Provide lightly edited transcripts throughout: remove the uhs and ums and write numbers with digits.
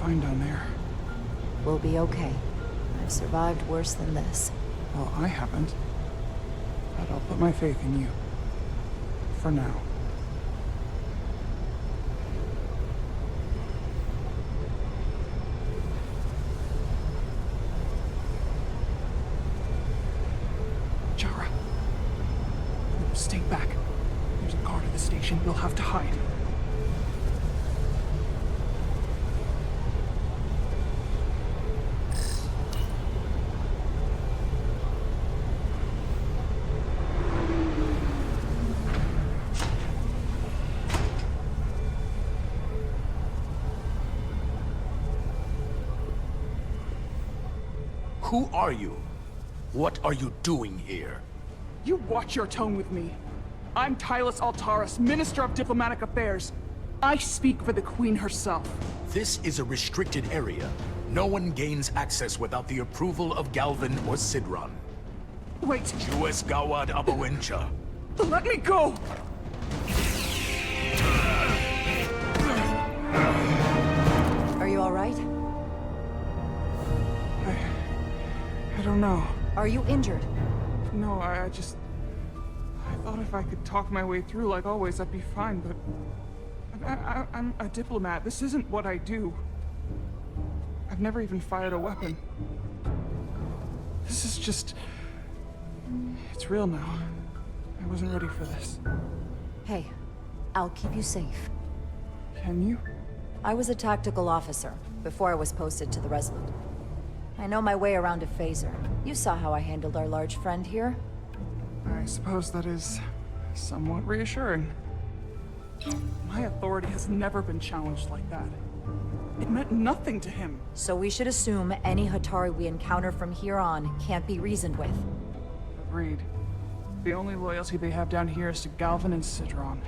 fine down there. We'll be okay. I've survived worse than this. Well, I haven't. But I'll put my faith in you. For now. Jara. Stay back. There's a guard at the station. We'll have to hide. Who are you? What are you doing here? You watch your tone with me. I'm Tylus Altaris, Minister of Diplomatic Affairs. I speak for the Queen herself. This is a restricted area. No one gains access without the approval of Galvin or Sidron. Wait, Jues Gawad Abawencha. let me go! Are you alright? I don't know. Are you injured? No, I thought if I could talk my way through like always, I'd be fine, but... I'm a diplomat. This isn't what I do. I've never even fired a weapon. This is just... It's real now. I wasn't ready for this. Hey, I'll keep you safe. Can you? I was a tactical officer before I was posted to the Resolute. I know my way around a phaser. You saw how I handled our large friend here. I suppose that is somewhat reassuring. My authority has never been challenged like that. It meant nothing to him. So we should assume any Hatari we encounter from here on can't be reasoned with. Agreed. The only loyalty they have down here is to Galvin and Sidron.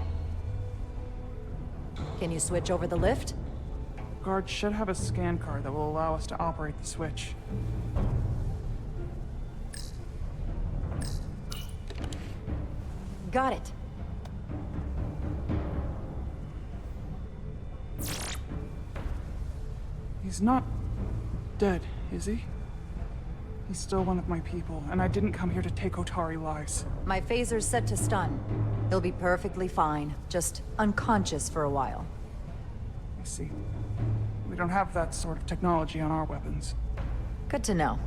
Can you switch over the lift? Guard should have a scan card that will allow us to operate the switch. Got it. He's not dead, is he? He's still one of my people, and I didn't come here to take Otari lives. My phaser's set to stun. He'll be perfectly fine, just unconscious for a while. I see. We don't have that sort of technology on our weapons. Good to know.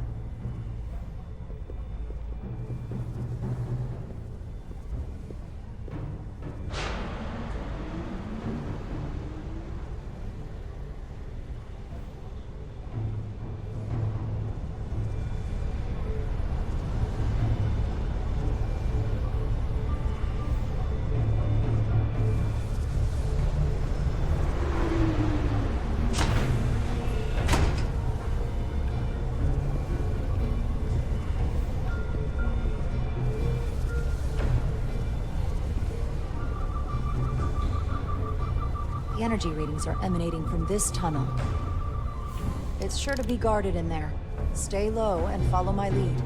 The energy readings are emanating from this tunnel. It's sure to be guarded in there. Stay low and follow my lead.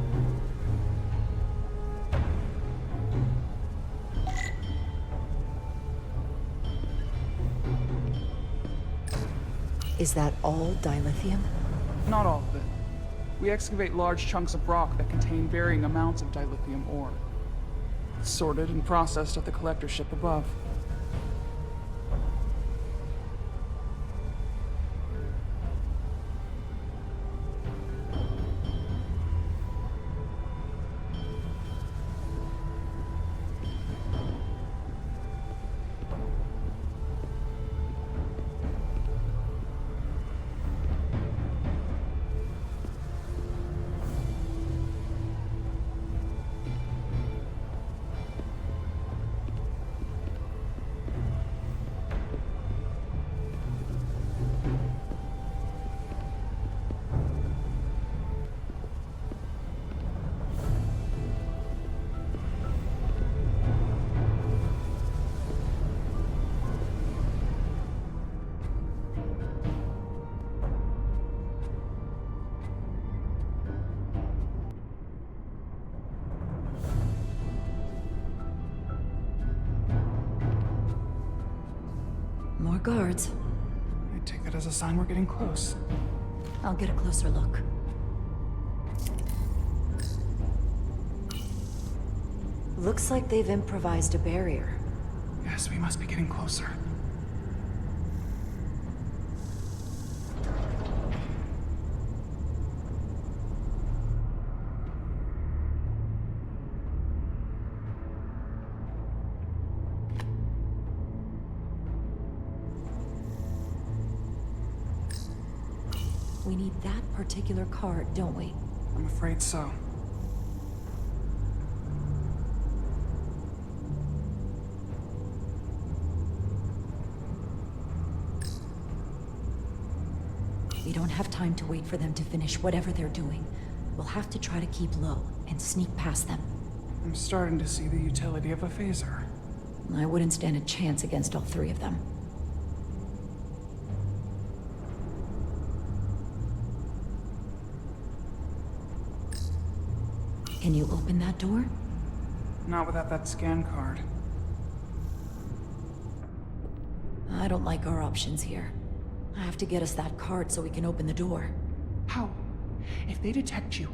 Is that all dilithium? Not all of it. We excavate large chunks of rock that contain varying amounts of dilithium ore. It's sorted and processed at the collector ship above. More guards. I take it it as a sign we're getting close. I'll get a closer look. Looks like they've improvised a barrier. Yes, we must be getting closer. We need that particular card, don't we? I'm afraid so. We don't have time to wait for them to finish whatever they're doing. We'll have to try to keep low and sneak past them. I'm starting to see the utility of a phaser. I wouldn't stand a chance against all three of them. Can you open that door? Not without that scan card. I don't like our options here. I have to get us that card so we can open the door. How? If they detect you,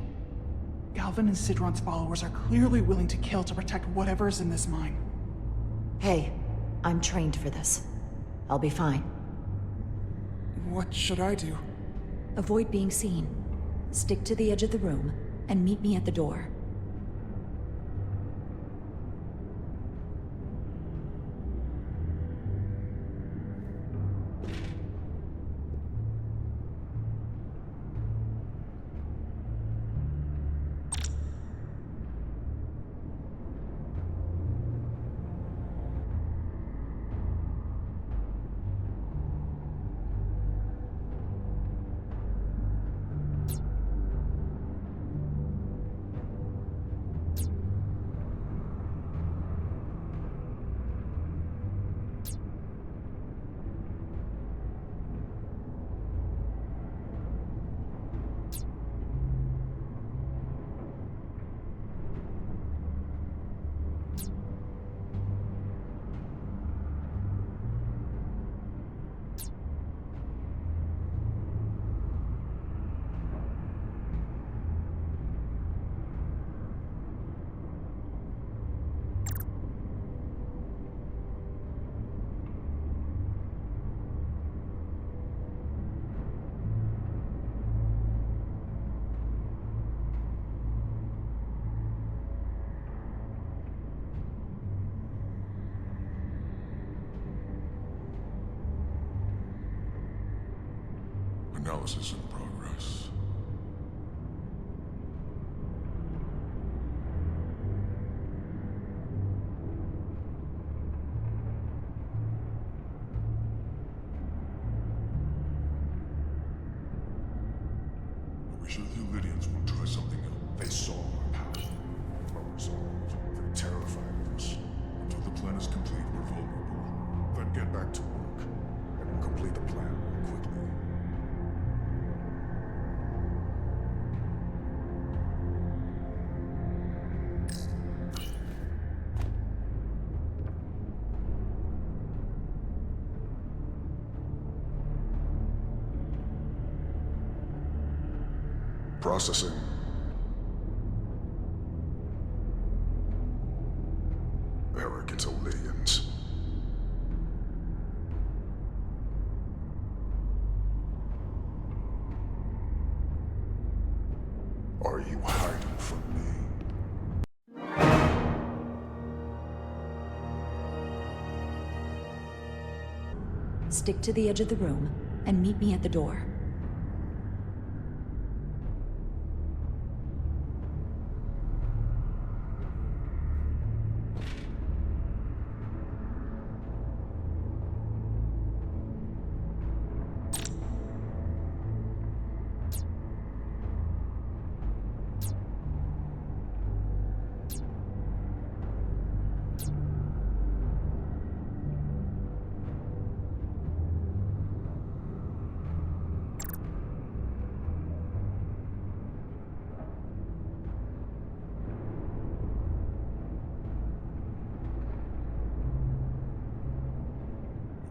Galvin and Sidron's followers are clearly willing to kill to protect whatever is in this mine. Hey, I'm trained for this. I'll be fine. What should I do? Avoid being seen. Stick to the edge of the room and meet me at the door. Analysis in progress. I wish the Lydians would try something else. They saw our power, our resolve. They're terrified of us. Until the plan is complete, we're vulnerable. Then get back to work, and we'll complete the plan quickly. Processing. Arrogant Lydians. Are you hiding from me? Stick to the edge of the room and meet me at the door.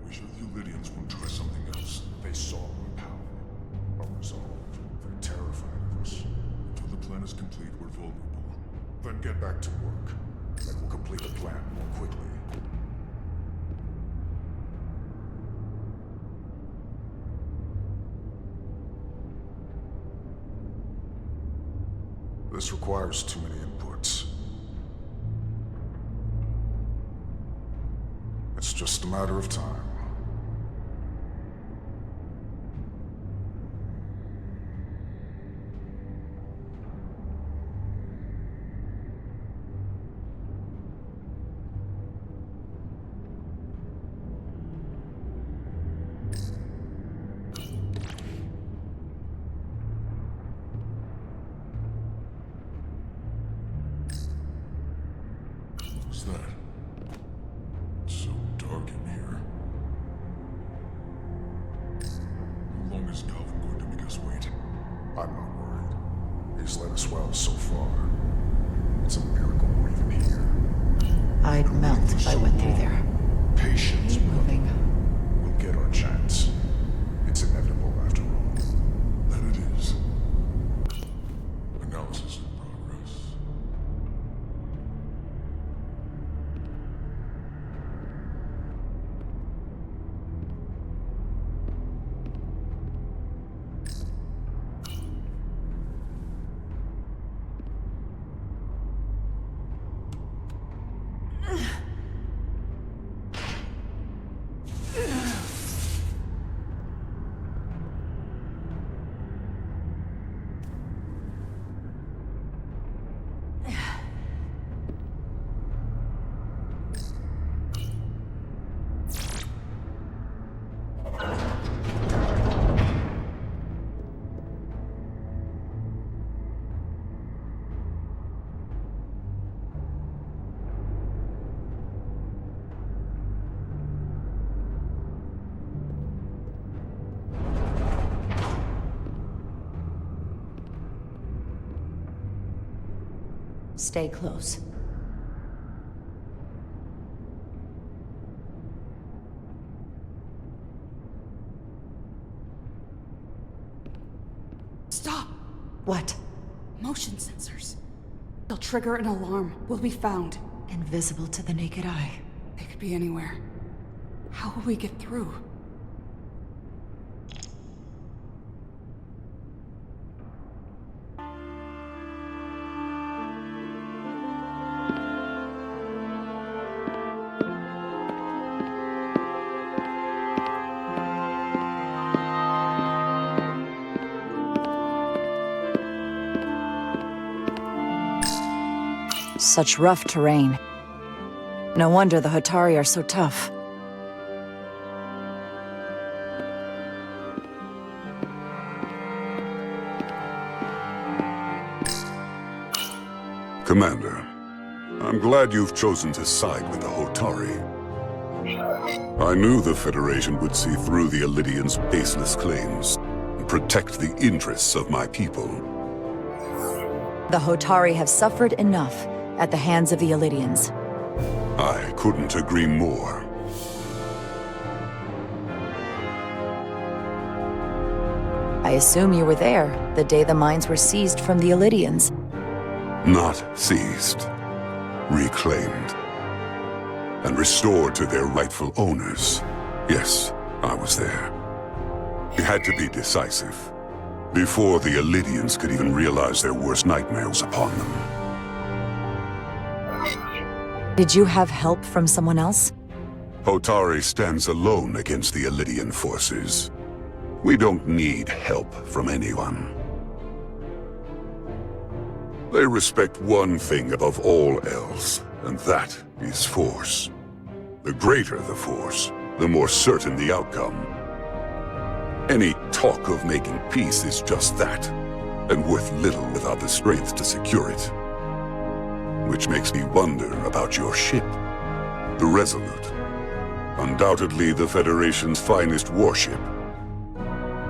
I wish the Lydians would try something else. They saw our power, our resolve. They're terrified of us. Until the plan is complete, we're vulnerable. Then get back to work, and we'll complete the plan more quickly. This requires too many inputs. It's just a matter of time. What's that? It's so dark in here. How long is Galvin going to make us wait? I'm not worried. He's led us well so far. It's a miracle we're even here. I'd melt if I went through there. Patience. Keep moving. We'll get our chance. It's inevitable after all. That it is. Analysis in progress. Stay close. Stop! What? Motion sensors. They'll trigger an alarm. We'll be found. Invisible to the naked eye. They could be anywhere. How will we get through? Such rough terrain. No wonder the Hotari are so tough. Commander, I'm glad you've chosen to side with the Hotari. I knew the Federation would see through the Illidians' baseless claims and protect the interests of my people. The Hotari have suffered enough at the hands of the Illidians. I couldn't agree more. I assume you were there the day the mines were seized from the Illidians. Not seized, reclaimed, and restored to their rightful owners. Yes, I was there. We had to be decisive, before the Illidians could even realize their worst nightmares upon them. Did you have help from someone else? Hotari stands alone against the Illidian forces. We don't need help from anyone. They respect one thing above all else, and that is force. The greater the force, the more certain the outcome. Any talk of making peace is just that, and worth little without the strength to secure it. Which makes me wonder about your ship, the Resolute. Undoubtedly the Federation's finest warship.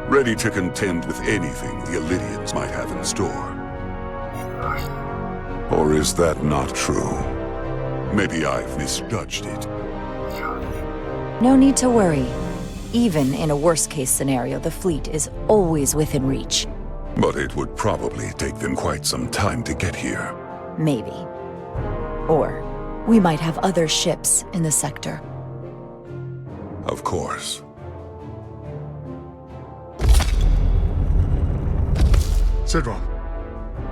Ready to contend with anything the Illidians might have in store. Or is that not true? Maybe I've misjudged it. No need to worry. Even in a worst-case scenario, the fleet is always within reach. But it would probably take them quite some time to get here. Maybe. Or we might have other ships in the sector. Of course. Sidron,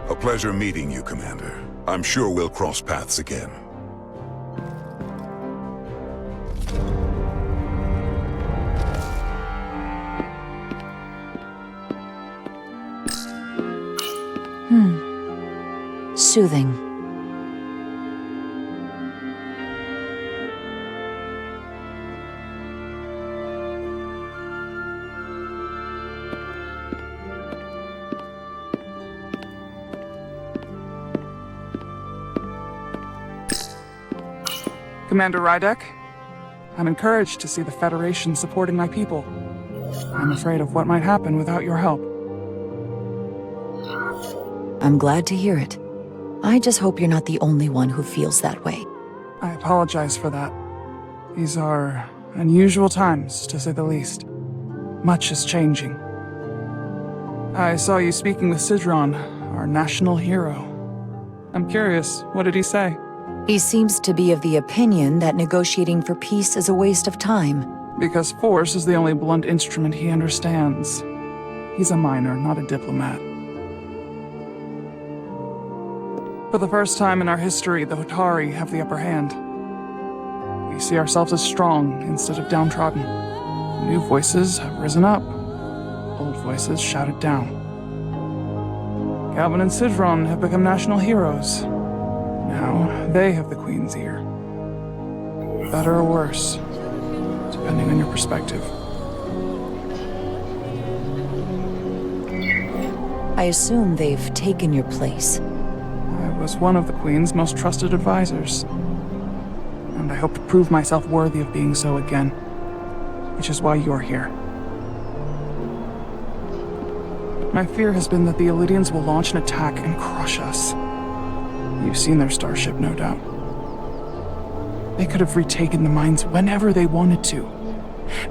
A pleasure meeting you, Commander. I'm sure we'll cross paths again. Soothing. Commander Rydek, I'm encouraged to see the Federation supporting my people. I'm afraid of what might happen without your help. I'm glad to hear it. I just hope you're not the only one who feels that way. I apologize for that. These are unusual times, to say the least. Much is changing. I saw you speaking with Sidron, our national hero. I'm curious, what did he say? He seems to be of the opinion that negotiating for peace is a waste of time. Because force is the only blunt instrument he understands. He's a miner, not a diplomat. For the first time in our history, the Hotari have the upper hand. We see ourselves as strong instead of downtrodden. New voices have risen up. Old voices shouted down. Galvin and Sidron have become national heroes. Now, they have the Queen's ear. Better or worse, depending on your perspective. I assume they've taken your place. I was one of the Queen's most trusted advisors. And I hope to prove myself worthy of being so again. Which is why you're here. My fear has been that the Illidians will launch an attack and crush us. You've seen their starship, no doubt. They could have retaken the mines whenever they wanted to,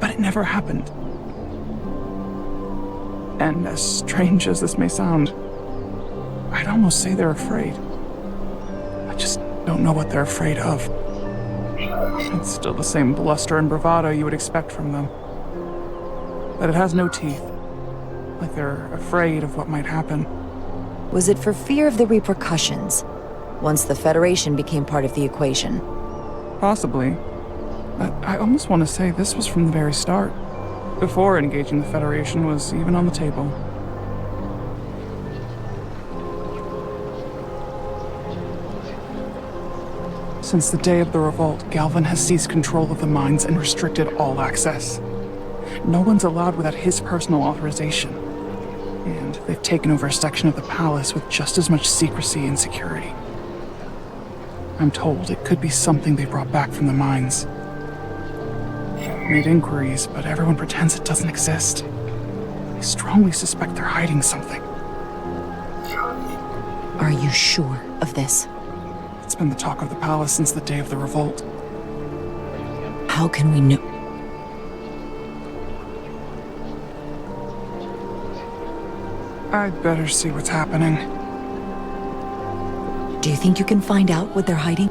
but it never happened. And as strange as this may sound, I'd almost say they're afraid. I just don't know what they're afraid of. It's still the same bluster and bravado you would expect from them. But it has no teeth. Like they're afraid of what might happen. Was it for fear of the repercussions, once the Federation became part of the equation? Possibly. But I almost want to say this was from the very start. Before engaging the Federation was even on the table. Since the day of the revolt, Galvin has seized control of the mines and restricted all access. No one's allowed without his personal authorization. And they've taken over a section of the palace with just as much secrecy and security. I'm told it could be something they brought back from the mines. Made inquiries, but everyone pretends it doesn't exist. I strongly suspect they're hiding something. Are you sure of this? It's been the talk of the palace since the day of the revolt. How can we know? I'd better see what's happening. Do you think you can find out what they're hiding?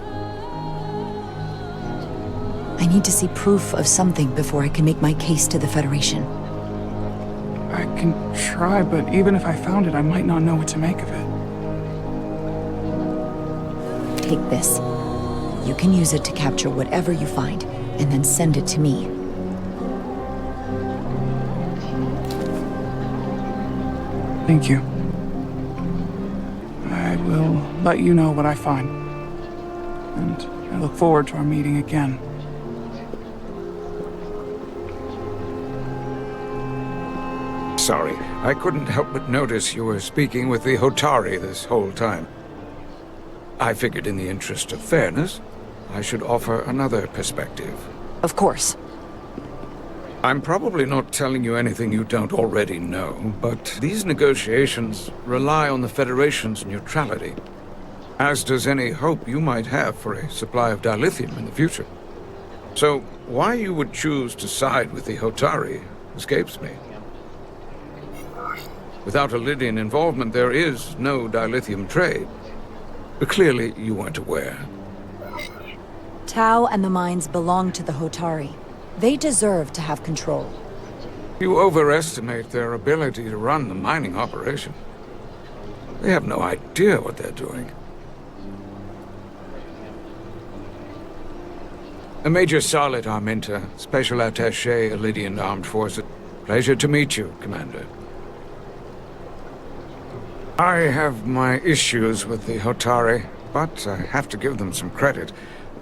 I need to see proof of something before I can make my case to the Federation. I can try, but even if I found it, I might not know what to make of it. Take this. You can use it to capture whatever you find, and then send it to me. Thank you. I will let you know what I find. And I look forward to our meeting again. Sorry, I couldn't help but notice you were speaking with the Hotari this whole time. I figured in the interest of fairness, I should offer another perspective. Of course. I'm probably not telling you anything you don't already know, but these negotiations rely on the Federation's neutrality, as does any hope you might have for a supply of dilithium in the future. So, Why you would choose to side with the Hotari escapes me. Without a Lydian involvement, there is no dilithium trade. But clearly, you weren't aware. Tau and the mines belong to the Hotari. They deserve to have control. You overestimate their ability to run the mining operation. They have no idea what they're doing. Major Solid Arminta, Special Attaché, Lydian Armed Forces. Pleasure to meet you, Commander. I have my issues with the Hotari, but I have to give them some credit.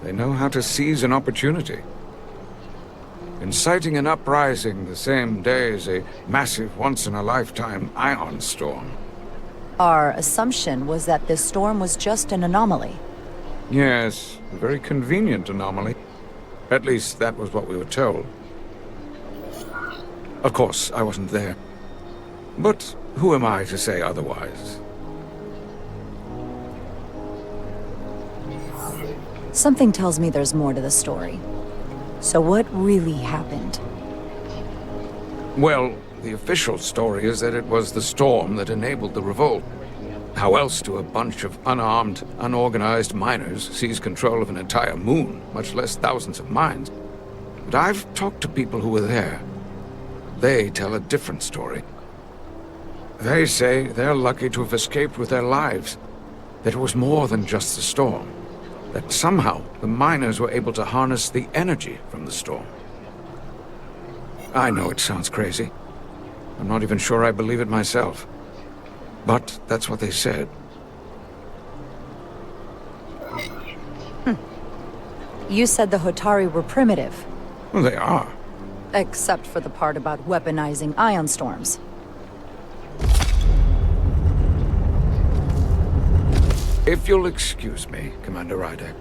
They know how to seize an opportunity. Inciting an uprising the same day as a massive, once-in-a-lifetime ion storm. Our assumption was that this storm was just an anomaly. Yes, a very convenient anomaly. At least that was what we were told. Of course, I wasn't there. But who am I to say otherwise? Something tells me there's more to the story. So what really happened? Well, the official story is that it was the storm that enabled the revolt. How else do a bunch of unarmed, unorganized miners seize control of an entire moon, much less thousands of mines? But I've talked to people who were there. They tell a different story. They say they're lucky to have escaped with their lives. That it was more than just the storm. That somehow the miners were able to harness the energy from the storm. I know it sounds crazy. I'm not even sure I believe it myself. But that's what they said. You said the Hotari were primitive. Well, they are. Except for the part about weaponizing ion storms. If you'll excuse me, Commander Ryder.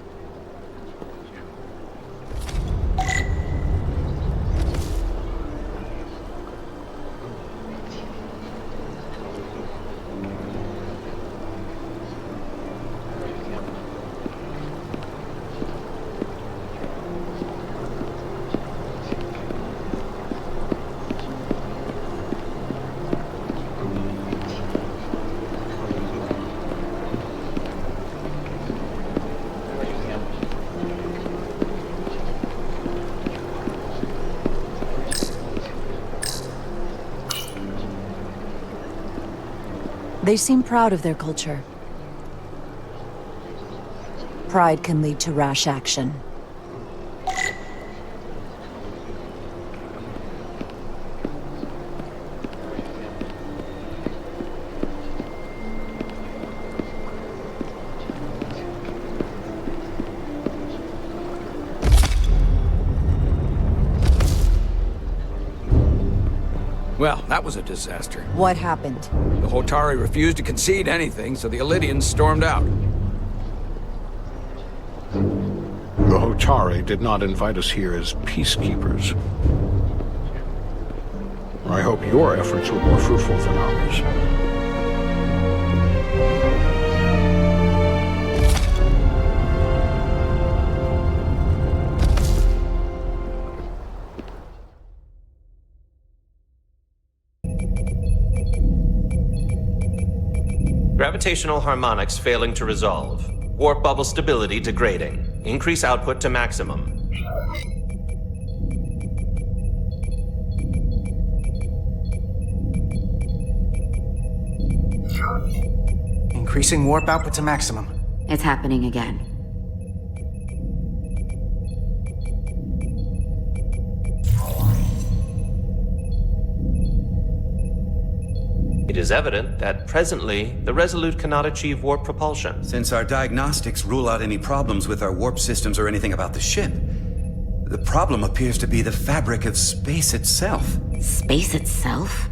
They seem proud of their culture. Pride can lead to rash action. Well, that was a disaster. What happened? The Hotari refused to concede anything, so the Illydians stormed out. The Hotari did not invite us here as peacekeepers. I hope your efforts were more fruitful than ours. Gravitational harmonics failing to resolve. Warp bubble stability degrading. Increase output to maximum. Increasing warp output to maximum. It's happening again. It is evident that presently, the Resolute cannot achieve warp propulsion. Since our diagnostics rule out any problems with our warp systems or anything about the ship, the problem appears to be the fabric of space itself. Space itself?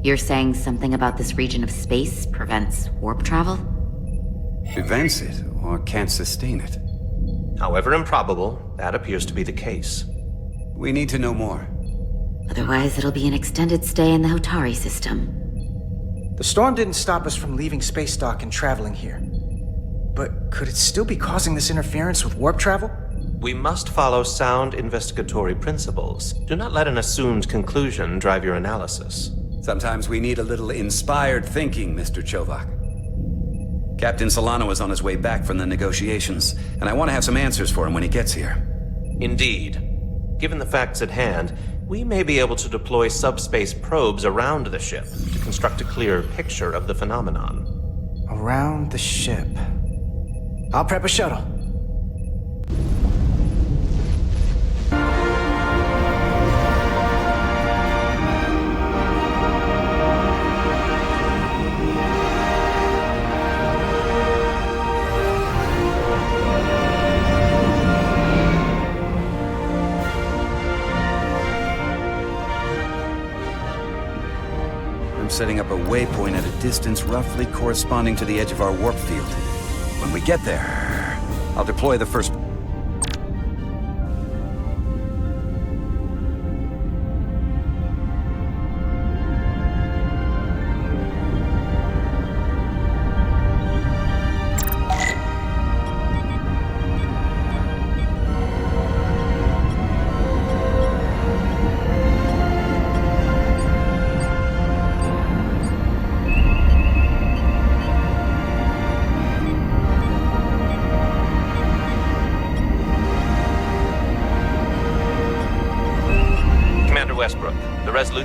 You're saying something about this region of space prevents warp travel? Prevents it, or can't sustain it. However improbable, that appears to be the case. We need to know more. Otherwise, it'll be an extended stay in the Hotari system. The storm didn't stop us from leaving space dock and traveling here. But could it still be causing this interference with warp travel? We must follow sound investigatory principles. Do not let an assumed conclusion drive your analysis. Sometimes we need a little inspired thinking, Mr. Chovak. Captain Solano is on his way back from the negotiations, and I want to have some answers for him when he gets here. Indeed. Given the facts at hand, we may be able to deploy subspace probes around the ship to construct a clearer picture of the phenomenon. Around the ship. I'll prep a shuttle. Setting up a waypoint at a distance roughly corresponding to the edge of our warp field. When we get there, I'll deploy the first...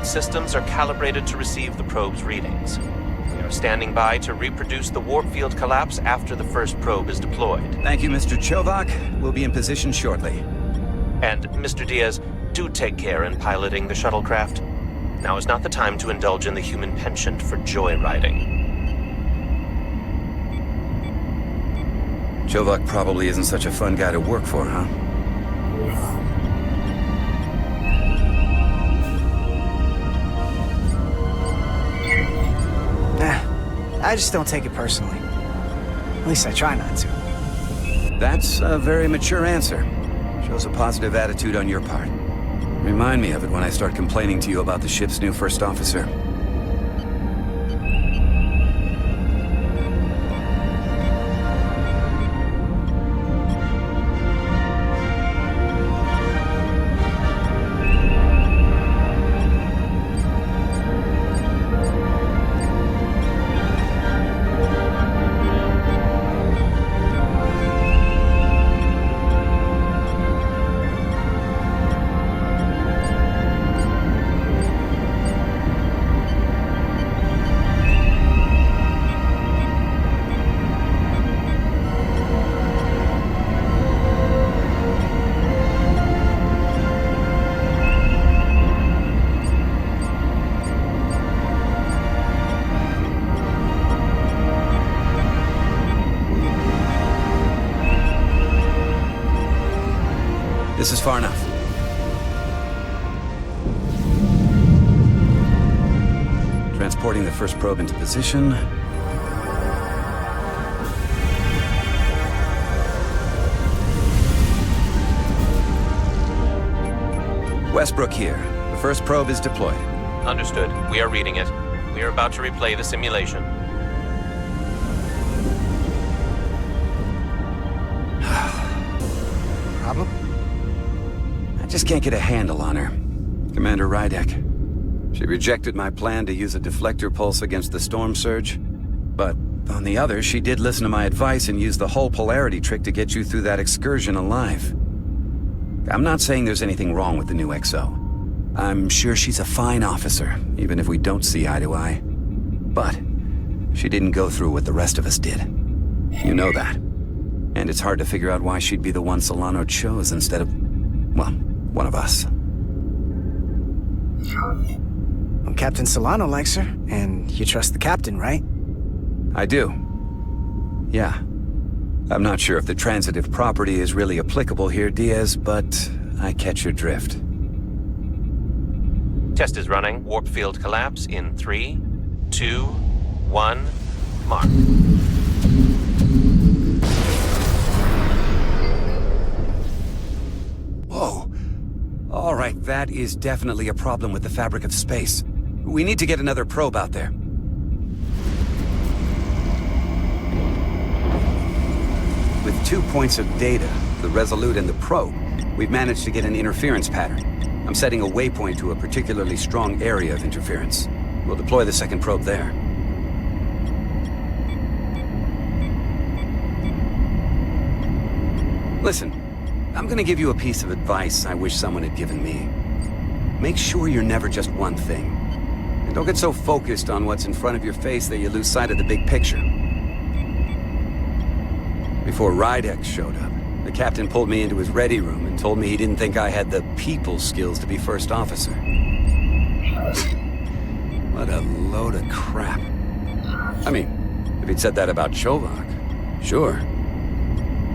Systems are calibrated to receive the probe's readings. We are standing by to reproduce the warp field collapse after the first probe is deployed. Thank you, Mr. Chovak. We'll be in position shortly. And, Mr. Diaz, do take care in piloting the shuttlecraft. Now is not the time to indulge in the human penchant for joyriding. Chovak probably isn't such a fun guy to work for, huh? I just don't take it personally. At least I try not to. That's a very mature answer. Shows a positive attitude on your part. Remind me of it when I start complaining to you about the ship's new first officer. This is far enough. Transporting the first probe into position. Westbrook here. The first probe is deployed. Understood. We are reading it. We are about to replay the simulation. Problem? I just can't get a handle on her. Commander Rydek. She rejected my plan to use a deflector pulse against the storm surge. But on the other, she did listen to my advice and use the whole polarity trick to get you through that excursion alive. I'm not saying there's anything wrong with the new XO. I'm sure she's a fine officer, even if we don't see eye to eye. But she didn't go through what the rest of us did. You know that. And it's hard to figure out why she'd be the one Solano chose instead of, well, one of us. Well, Captain Solano likes her, and you trust the captain, right? I do. Yeah. I'm not sure if the transitive property is really applicable here, Diaz, but I catch your drift. Test is running. Warp field collapse in 3, 2, 1, mark. Whoa. All right, that is definitely a problem with the fabric of space. We need to get another probe out there. With 2 points of data, the Resolute and the probe, we've managed to get an interference pattern. I'm setting a waypoint to a particularly strong area of interference. We'll deploy the second probe there. Listen, I'm gonna give you a piece of advice I wish someone had given me. Make sure you're never just one thing. And don't get so focused on what's in front of your face that you lose sight of the big picture. Before Rydek showed up, the captain pulled me into his ready room and told me he didn't think I had the people skills to be first officer. What a load of crap. I mean, if he'd said that about Chovak, sure.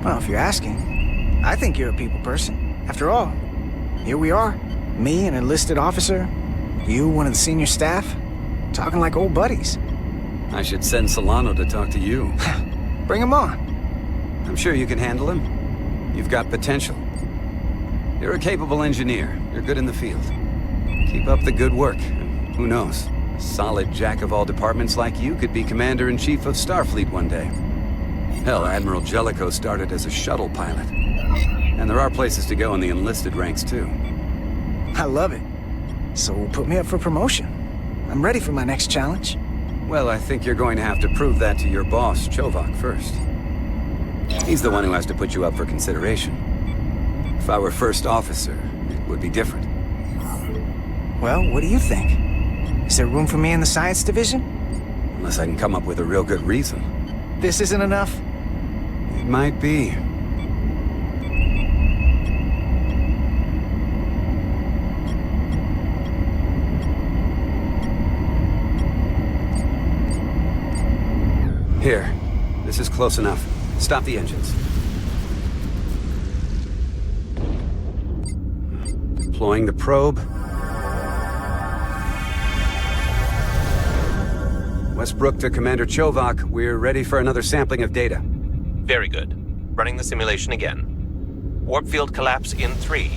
Well, if you're asking, I think you're a people person. After all, here we are. Me, an enlisted officer. You, one of the senior staff. Talking like old buddies. I should send Solano to talk to you. Bring him on. I'm sure you can handle him. You've got potential. You're a capable engineer. You're good in the field. Keep up the good work. And who knows? A solid jack of all departments like you could be Commander-in-Chief of Starfleet one day. Hell, Admiral Jellicoe started as a shuttle pilot. And there are places to go in the enlisted ranks, too. I love it. So put me up for promotion. I'm ready for my next challenge. Well, I think you're going to have to prove that to your boss, Chovak, first. He's the one who has to put you up for consideration. If I were first officer, it would be different. Well, what do you think? Is there room for me in the science division? Unless I can come up with a real good reason. This isn't enough? It might be. Here. This is close enough. Stop the engines. Deploying the probe. Westbrook to Commander Chovak. We're ready for another sampling of data. Very good. Running the simulation again. Warp field collapse in 3,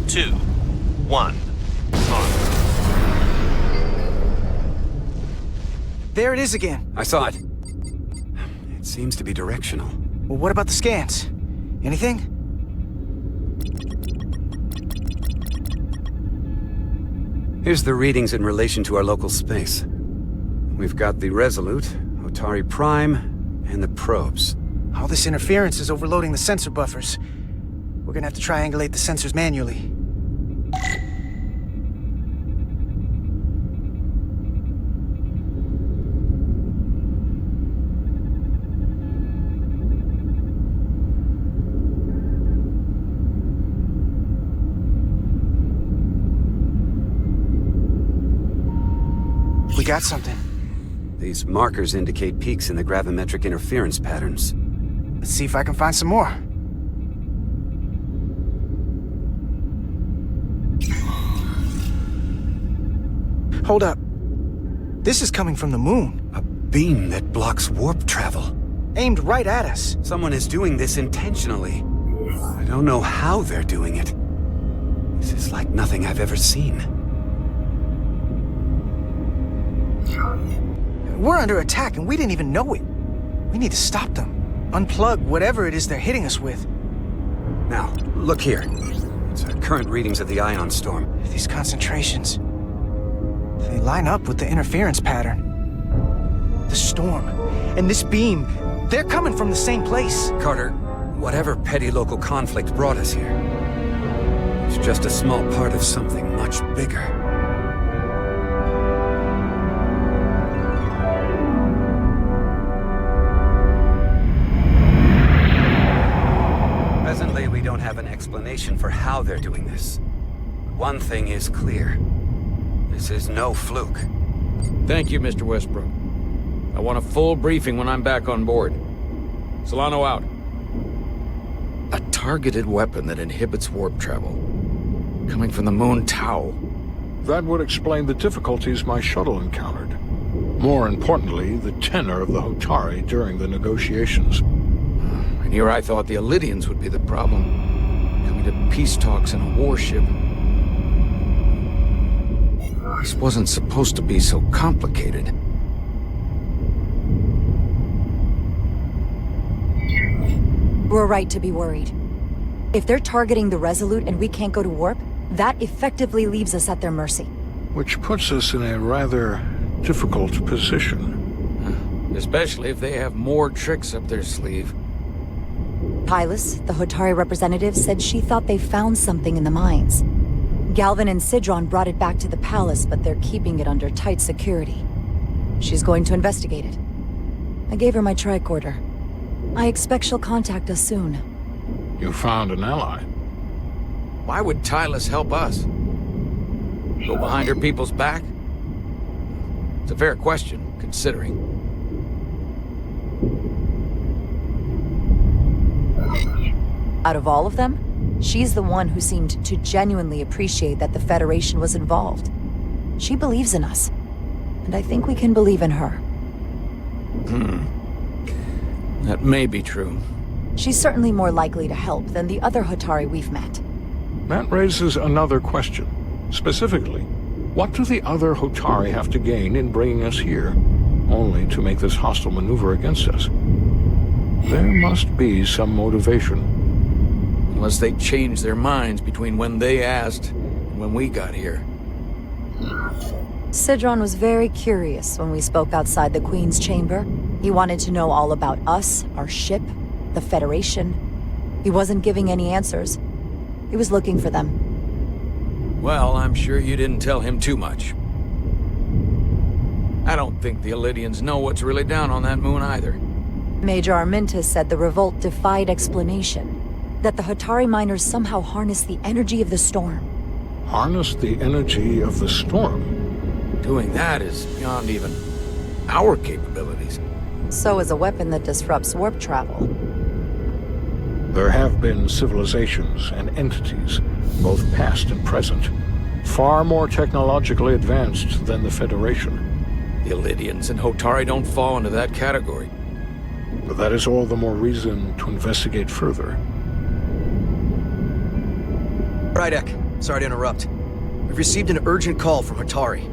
2, 1. On. There it is again. I saw it. It seems to be directional. Well, what about the scans? Anything? Here's the readings in relation to our local space. We've got the Resolute, Otari Prime, and the probes. All this interference is overloading the sensor buffers. We're gonna have to triangulate the sensors manually. We got something. These markers indicate peaks in the gravimetric interference patterns. Let's see if I can find some more. Hold up. This is coming from the moon. A beam that blocks warp travel. Aimed right at us. Someone is doing this intentionally. I don't know how they're doing it. This is like nothing I've ever seen. We're under attack and we didn't even know it. We need to stop them. Unplug whatever it is they're hitting us with. Now, look here. It's our current readings of the ion storm. These concentrations, they line up with the interference pattern. The storm and this beam, they're coming from the same place. Carter, whatever petty local conflict brought us here, it's just a small part of something much bigger. Presently, we don't have an explanation for how they're doing this. One thing is clear. This is no fluke. Thank you, Mr. Westbrook. I want a full briefing when I'm back on board. Solano out. A targeted weapon that inhibits warp travel. Coming from the moon Tau. That would explain the difficulties my shuttle encountered. More importantly, the tenor of the Hotari during the negotiations. And here I thought the Elydians would be the problem. Coming to peace talks in a warship. This wasn't supposed to be so complicated. We're right to be worried. If they're targeting the Resolute and we can't go to warp, that effectively leaves us at their mercy. Which puts us in a rather difficult position. Especially if they have more tricks up their sleeve. Hylas, the Hotari representative, said she thought they found something in the mines. Galvin and Sidron brought it back to the palace, but they're keeping it under tight security. She's going to investigate it. I gave her my tricorder. I expect she'll contact us soon. You found an ally. Why would Hylas help us? Go behind her people's back? It's a fair question, considering. Out of all of them, she's the one who seemed to genuinely appreciate that the Federation was involved. She believes in us, and I think we can believe in her. That may be true. She's certainly more likely to help than the other Hotari we've met. That raises another question. Specifically, what do the other Hotari have to gain in bringing us here, only to make this hostile maneuver against us? There must be some motivation. Unless they changed their minds between when they asked and when we got here. Sidron was very curious when we spoke outside the Queen's chamber. He wanted to know all about us, our ship, the Federation. He wasn't giving any answers. He was looking for them. Well, I'm sure you didn't tell him too much. I don't think the Illydians know what's really down on that moon either. Major Armintas said the revolt defied explanation. That the Hotari miners somehow harnessed the energy of the storm. Harness the energy of the storm? Doing that is beyond even our capabilities. So is a weapon that disrupts warp travel. There have been civilizations and entities, both past and present, far more technologically advanced than the Federation. The Illydians and Hotari don't fall into that category. But that is all the more reason to investigate further. Rydek, sorry to interrupt. We've received an urgent call from Hotari.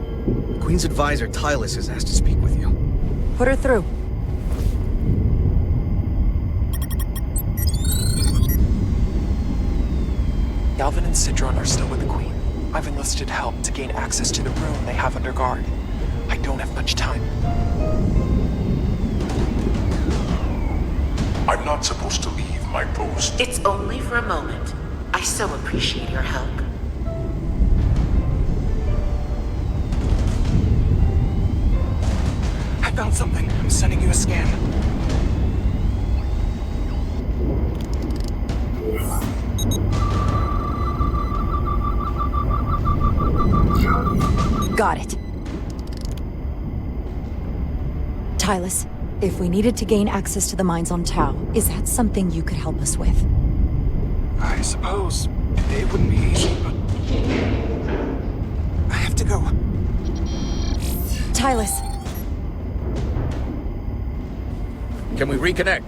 The Queen's advisor, Hylas, has asked to speak with you. Put her through. Galvin and Sidron are still with the Queen. I've enlisted help to gain access to the room they have under guard. I don't have much time. I'm not supposed to leave my post. It's only for a moment. I so appreciate your help. I found something. I'm sending you a scan. Got it. Hylas, if we needed to gain access to the mines on Tau, is that something you could help us with? I suppose it wouldn't be easy, but I have to go. Hylas. Can we reconnect?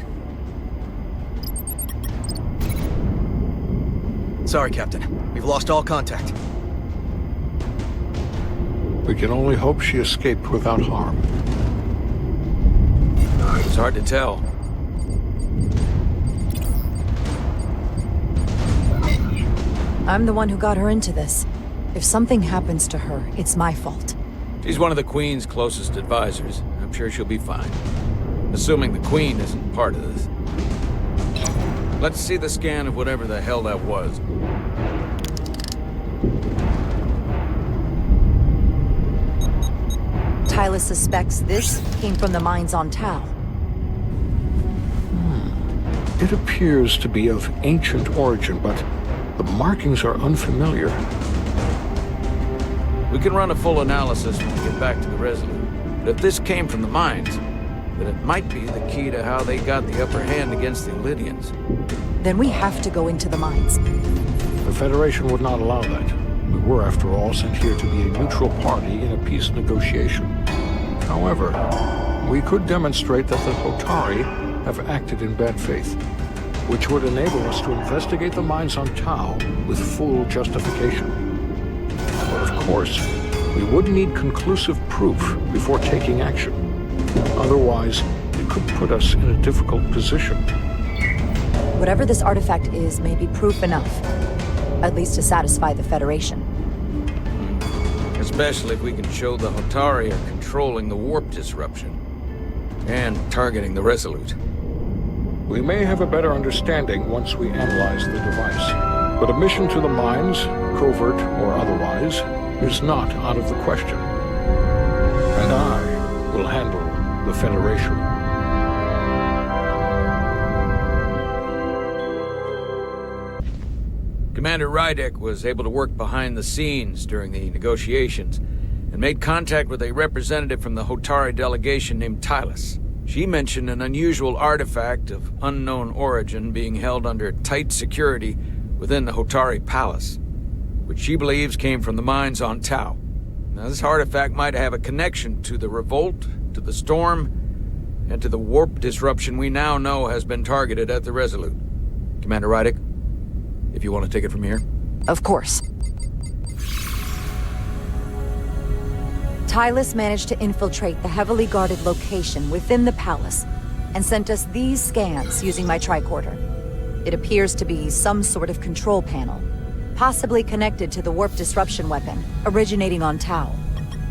Sorry, Captain. We've lost all contact. We can only hope she escaped without harm. It's hard to tell. I'm the one who got her into this. If something happens to her, it's my fault. She's one of the Queen's closest advisors. I'm sure she'll be fine. Assuming the Queen isn't part of this. Let's see the scan of whatever the hell that was. Hylas suspects this came from the mines on Tau. It appears to be of ancient origin, but the markings are unfamiliar. We can run a full analysis when we get back to the Resolute. But if this came from the mines, then it might be the key to how they got the upper hand against the Illydians. Then we have to go into the mines. The Federation would not allow that. We were, after all, sent here to be a neutral party in a peace negotiation. However, we could demonstrate that the Hotari have acted in bad faith, which would enable us to investigate the mines on Tau with full justification. But of course, we would need conclusive proof before taking action. Otherwise, it could put us in a difficult position. Whatever this artifact is may be proof enough. At least to satisfy the Federation. Especially if we can show the Hotari are controlling the warp disruption. And targeting the Resolute. We may have a better understanding once we analyze the device. But a mission to the mines, covert or otherwise, is not out of the question. And I will handle the Federation. Commander Rydek was able to work behind the scenes during the negotiations and made contact with a representative from the Hotari delegation named Tylus. She mentioned an unusual artifact of unknown origin being held under tight security within the Hotari Palace, which she believes came from the mines on Tau. Now, this artifact might have a connection to the revolt, to the storm, and to the warp disruption we now know has been targeted at the Resolute. Commander Rydek, if you want to take it from here. Of course. Tylus managed to infiltrate the heavily guarded location within the palace and sent us these scans using my tricorder. It appears to be some sort of control panel, possibly connected to the warp disruption weapon originating on Tau.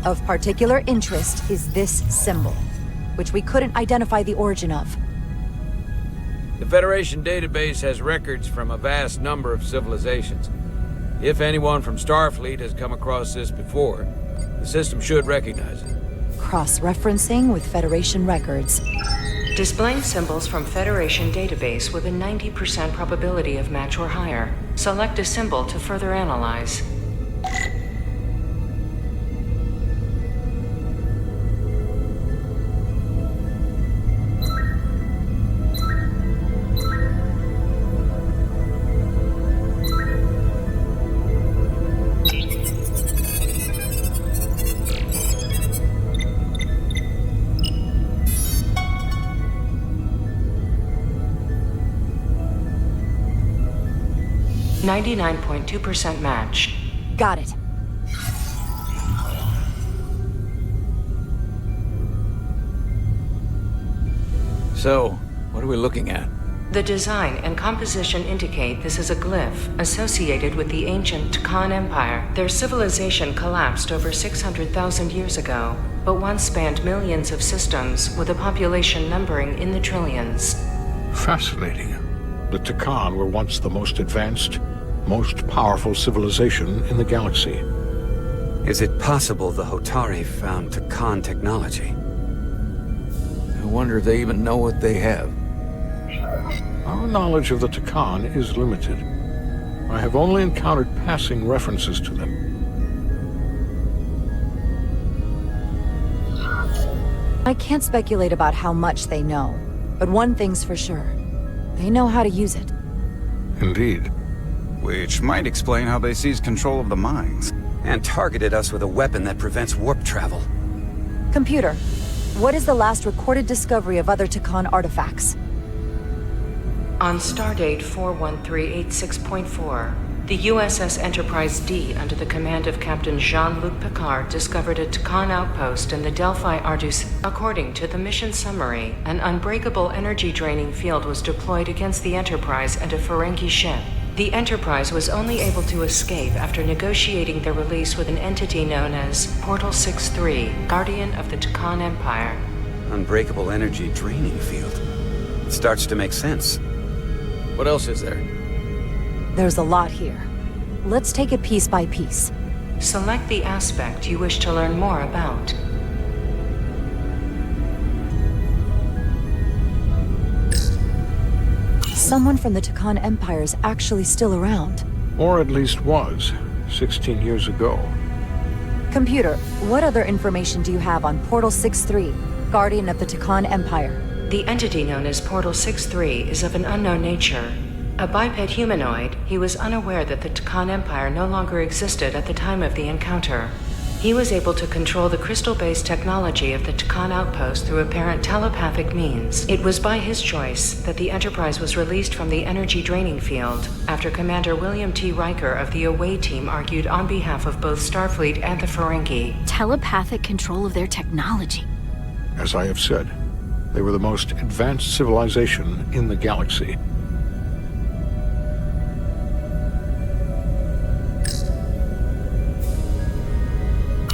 Of particular interest is this symbol, which we couldn't identify the origin of. The Federation database has records from a vast number of civilizations. If anyone from Starfleet has come across this before, the system should recognize it. Cross-referencing with Federation records. Displaying symbols from Federation database with a 90% probability of match or higher. Select a symbol to further analyze. .2% match. Got it. So, what are we looking at? The design and composition indicate this is a glyph associated with the ancient Tkon Empire. Their civilization collapsed over 600,000 years ago, but once spanned millions of systems with a population numbering in the trillions. Fascinating. The Tkon were once the most advanced, most powerful civilization in the galaxy. Is it possible the Hotari found Tkon technology? I wonder if they even know what they have. Our knowledge of the Tkon is limited. I have only encountered passing references to them. I can't speculate about how much they know, but one thing's for sure. They know how to use it. Indeed. Which might explain how they seized control of the mines. And targeted us with a weapon that prevents warp travel. Computer, what is the last recorded discovery of other Tkon artifacts? On stardate 41386.4, the USS Enterprise D, under the command of Captain Jean-Luc Picard, discovered a Tkon outpost in the Delphi Ardus. According to the mission summary, an unbreakable energy-draining field was deployed against the Enterprise and a Ferengi ship. The Enterprise was only able to escape after negotiating their release with an entity known as Portal 63, Guardian of the Tkon Empire. Unbreakable energy draining field. It starts to make sense. What else is there? There's a lot here. Let's take it piece by piece. Select the aspect you wish to learn more about. Someone from the Tkon Empire is actually still around. Or at least was, 16 years ago. Computer, what other information do you have on Portal 63, Guardian of the Tkon Empire? The entity known as Portal 63 is of an unknown nature. A biped humanoid, he was unaware that the Tkon Empire no longer existed at the time of the encounter. He was able to control the crystal-based technology of the Tkon outpost through apparent telepathic means. It was by his choice that the Enterprise was released from the energy draining field after Commander William T. Riker of the Away Team argued on behalf of both Starfleet and the Ferengi. Telepathic control of their technology. As I have said, they were the most advanced civilization in the galaxy.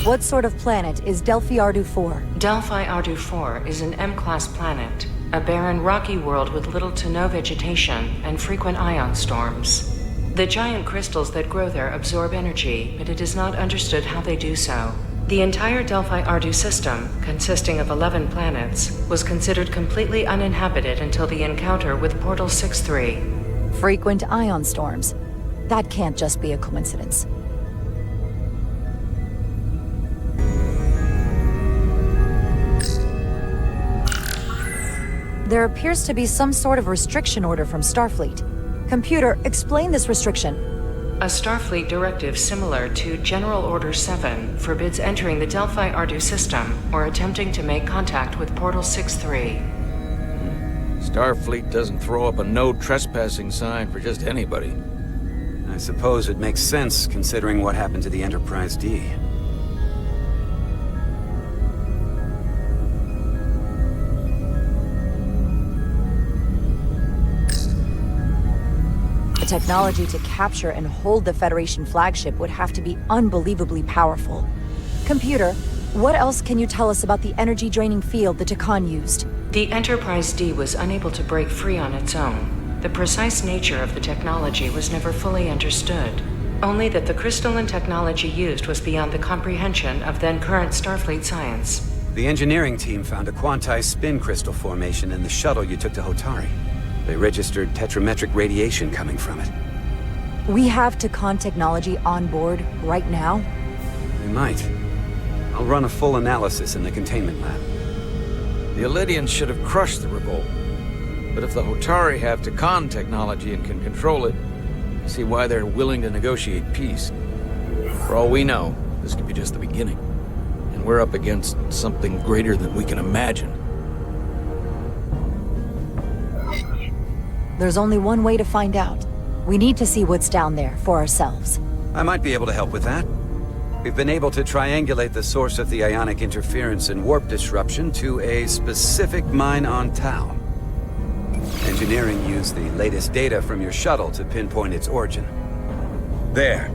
What sort of planet is Delphi Ardu 4? Delphi Ardu 4 is an M-class planet, a barren rocky world with little to no vegetation and frequent ion storms. The giant crystals that grow there absorb energy, but it is not understood how they do so. The entire Delphi Ardu system, consisting of 11 planets, was considered completely uninhabited until the encounter with Portal 6-3. Frequent ion storms. That can't just be a coincidence. There appears to be some sort of restriction order from Starfleet. Computer, explain this restriction. A Starfleet directive similar to General Order 7 forbids entering the Delphi Ardu system or attempting to make contact with Portal 6-3. Starfleet doesn't throw up a no trespassing sign for just anybody. I suppose it makes sense considering what happened to the Enterprise D. The technology to capture and hold the Federation flagship would have to be unbelievably powerful. Computer, what else can you tell us about the energy-draining field the Takan used? The Enterprise D was unable to break free on its own. The precise nature of the technology was never fully understood. Only that the crystalline technology used was beyond the comprehension of then-current Starfleet science. The engineering team found a quantized spin crystal formation in the shuttle you took to Hotari. They registered tetrametric radiation coming from it. We have Takan technology on board right now? We might. I'll run a full analysis in the containment lab. The Elydians should have crushed the revolt. But if the Hotari have Takan technology and can control it, I see why they're willing to negotiate peace. For all we know, this could be just the beginning. And we're up against something greater than we can imagine. There's only one way to find out. We need to see what's down there for ourselves. I might be able to help with that. We've been able to triangulate the source of the ionic interference and warp disruption to a specific mine on Tau. Engineering used the latest data from your shuttle to pinpoint its origin. There.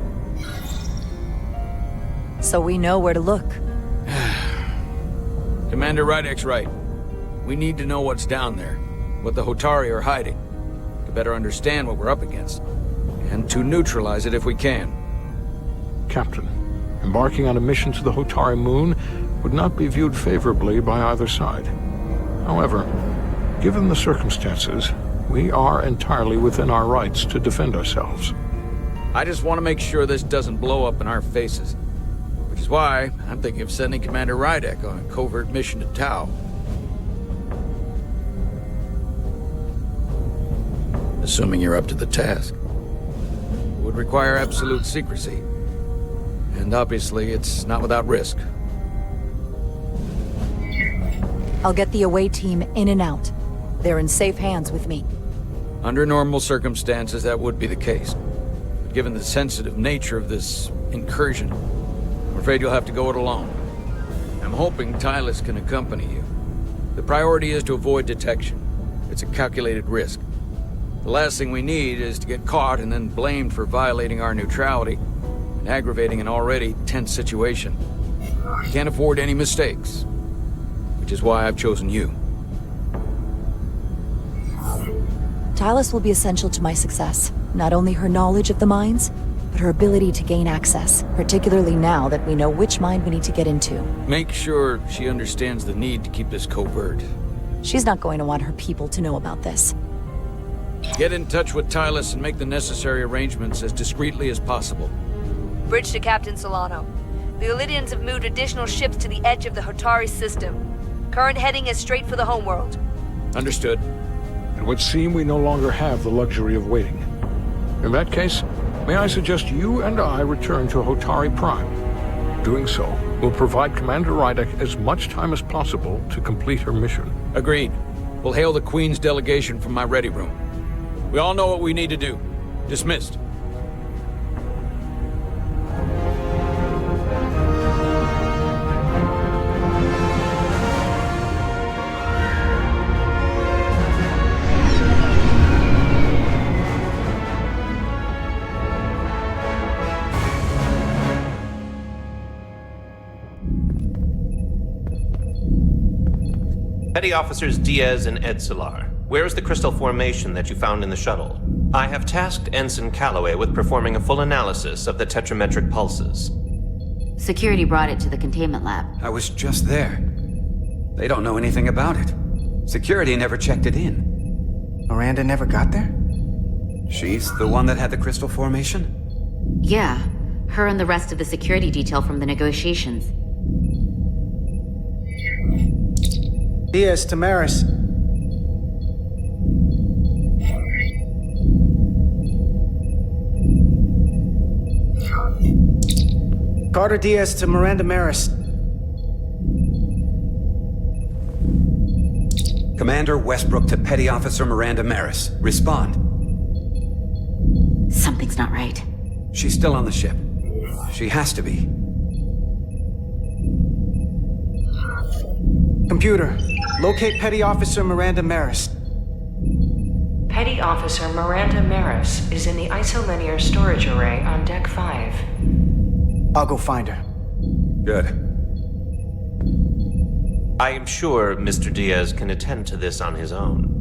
So we know where to look. Commander Rydek's right. We need to know what's down there, what the Hotari are hiding, to better understand what we're up against, and to neutralize it if we can. Captain, embarking on a mission to the Hotari moon would not be viewed favorably by either side. However, given the circumstances, we are entirely within our rights to defend ourselves. I just want to make sure this doesn't blow up in our faces. Which is why I'm thinking of sending Commander Rydek on a covert mission to Tau. Assuming you're up to the task. It would require absolute secrecy. And obviously, it's not without risk. I'll get the away team in and out. They're in safe hands with me. Under normal circumstances, that would be the case. But given the sensitive nature of this incursion, I'm afraid you'll have to go it alone. I'm hoping Tylus can accompany you. The priority is to avoid detection. It's a calculated risk. The last thing we need is to get caught and then blamed for violating our neutrality and aggravating an already tense situation. We can't afford any mistakes, which is why I've chosen you. Tylus will be essential to my success. Not only her knowledge of the mines, but her ability to gain access, particularly now that we know which mine we need to get into. Make sure she understands the need to keep this covert. She's not going to want her people to know about this. Get in touch with Tylus and make the necessary arrangements as discreetly as possible. Bridge to Captain Solano. The Elydians have moved additional ships to the edge of the Hotari system. Current heading is straight for the homeworld. Understood. It would seem we no longer have the luxury of waiting. In that case, may I suggest you and I return to Hotari Prime. Doing so will provide Commander Rydek as much time as possible to complete her mission. Agreed. We'll hail the Queen's delegation from my ready room. We all know what we need to do. Dismissed. Petty Officers Diaz and Edsolar, where is the crystal formation that you found in the shuttle? I have tasked Ensign Calloway with performing a full analysis of the tetrametric pulses. Security brought it to the containment lab. I was just there. They don't know anything about it. Security never checked it in. Miranda never got there? She's the one that had the crystal formation? Yeah, her and the rest of the security detail from the negotiations. Diaz, Tamaris. Carter Diaz to Miranda Maris. Commander Westbrook to Petty Officer Miranda Maris. Respond. Something's not right. She's still on the ship. She has to be. Computer, locate Petty Officer Miranda Maris. Petty Officer Miranda Maris is in the isolinear storage array on Deck 5. I'll go find her. Good. I am sure Mr. Diaz can attend to this on his own.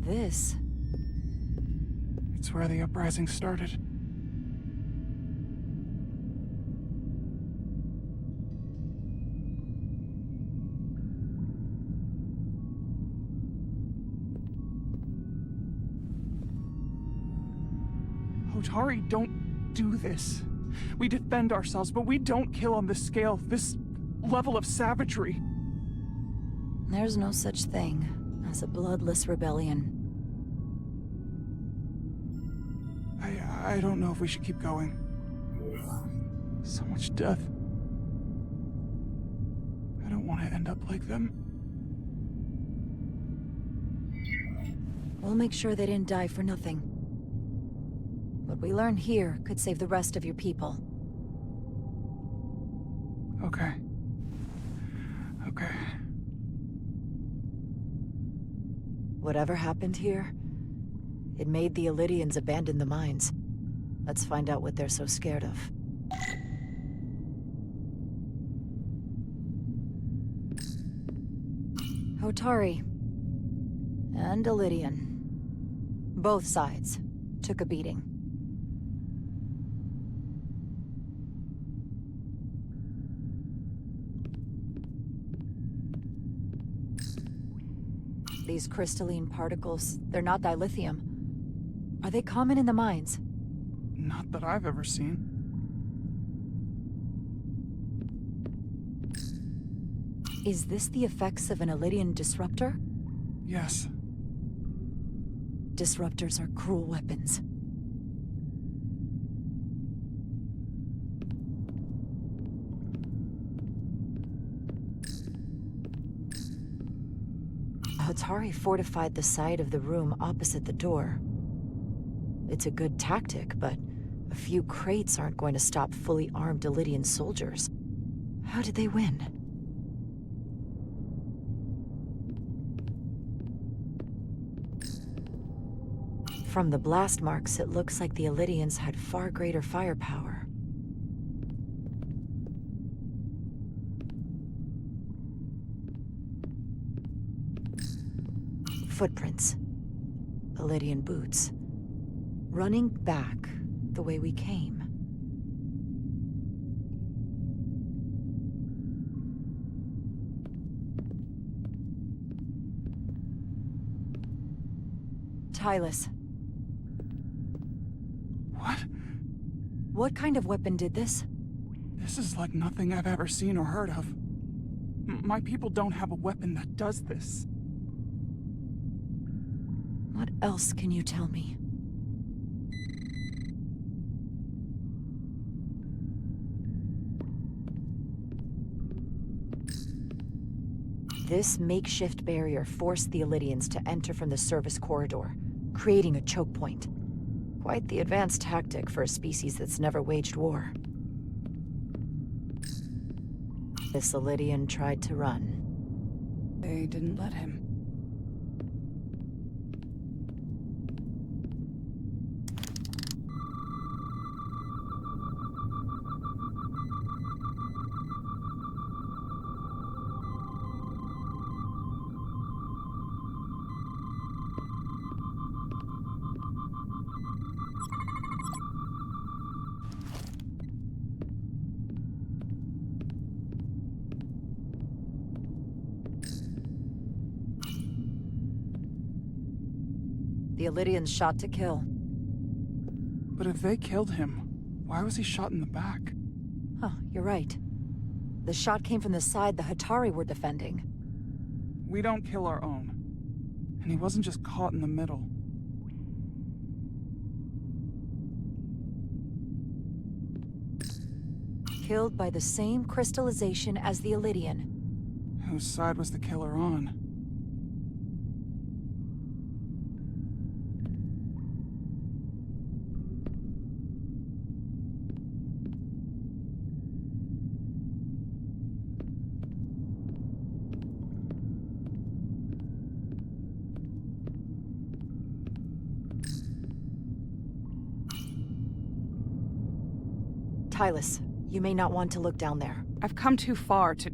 This? It's where the uprising started. Hotari don't do this. We defend ourselves, but we don't kill on this scale, this level of savagery. There's no such thing as a bloodless rebellion. I don't know if we should keep going. So much death. I don't want to end up like them. We'll make sure they didn't die for nothing. What we learn here could save the rest of your people. Okay. Okay. Whatever happened here, it made the Illydians abandon the mines. Let's find out what they're so scared of. Hotari. And Illydian. Both sides took a beating. These crystalline particles, they're not dilithium. Are they common in the mines? Not that I've ever seen. Is this the effects of an Illydian disruptor? Yes. Disruptors are cruel weapons. Hotari fortified the side of the room opposite the door. It's a good tactic, but a few crates aren't going to stop fully armed Illydian soldiers. How did they win? From the blast marks, it looks like the Illydians had far greater firepower. Footprints. Illydian boots. Running back the way we came. Tylus. What? What kind of weapon did this? This is like nothing I've ever seen or heard of. My people don't have a weapon that does this. What else can you tell me? This makeshift barrier forced the Illydians to enter from the service corridor, creating a choke point. Quite the advanced tactic for a species that's never waged war. This Illydian tried to run. They didn't let him. The Illydians shot to kill. But if they killed him, why was he shot in the back? Huh, you're right. The shot came from the side the Hotari were defending. We don't kill our own. And he wasn't just caught in the middle. Killed by the same crystallization as the Illydian. Whose side was the killer on? Tylus, you may not want to look down there. I've come too far to...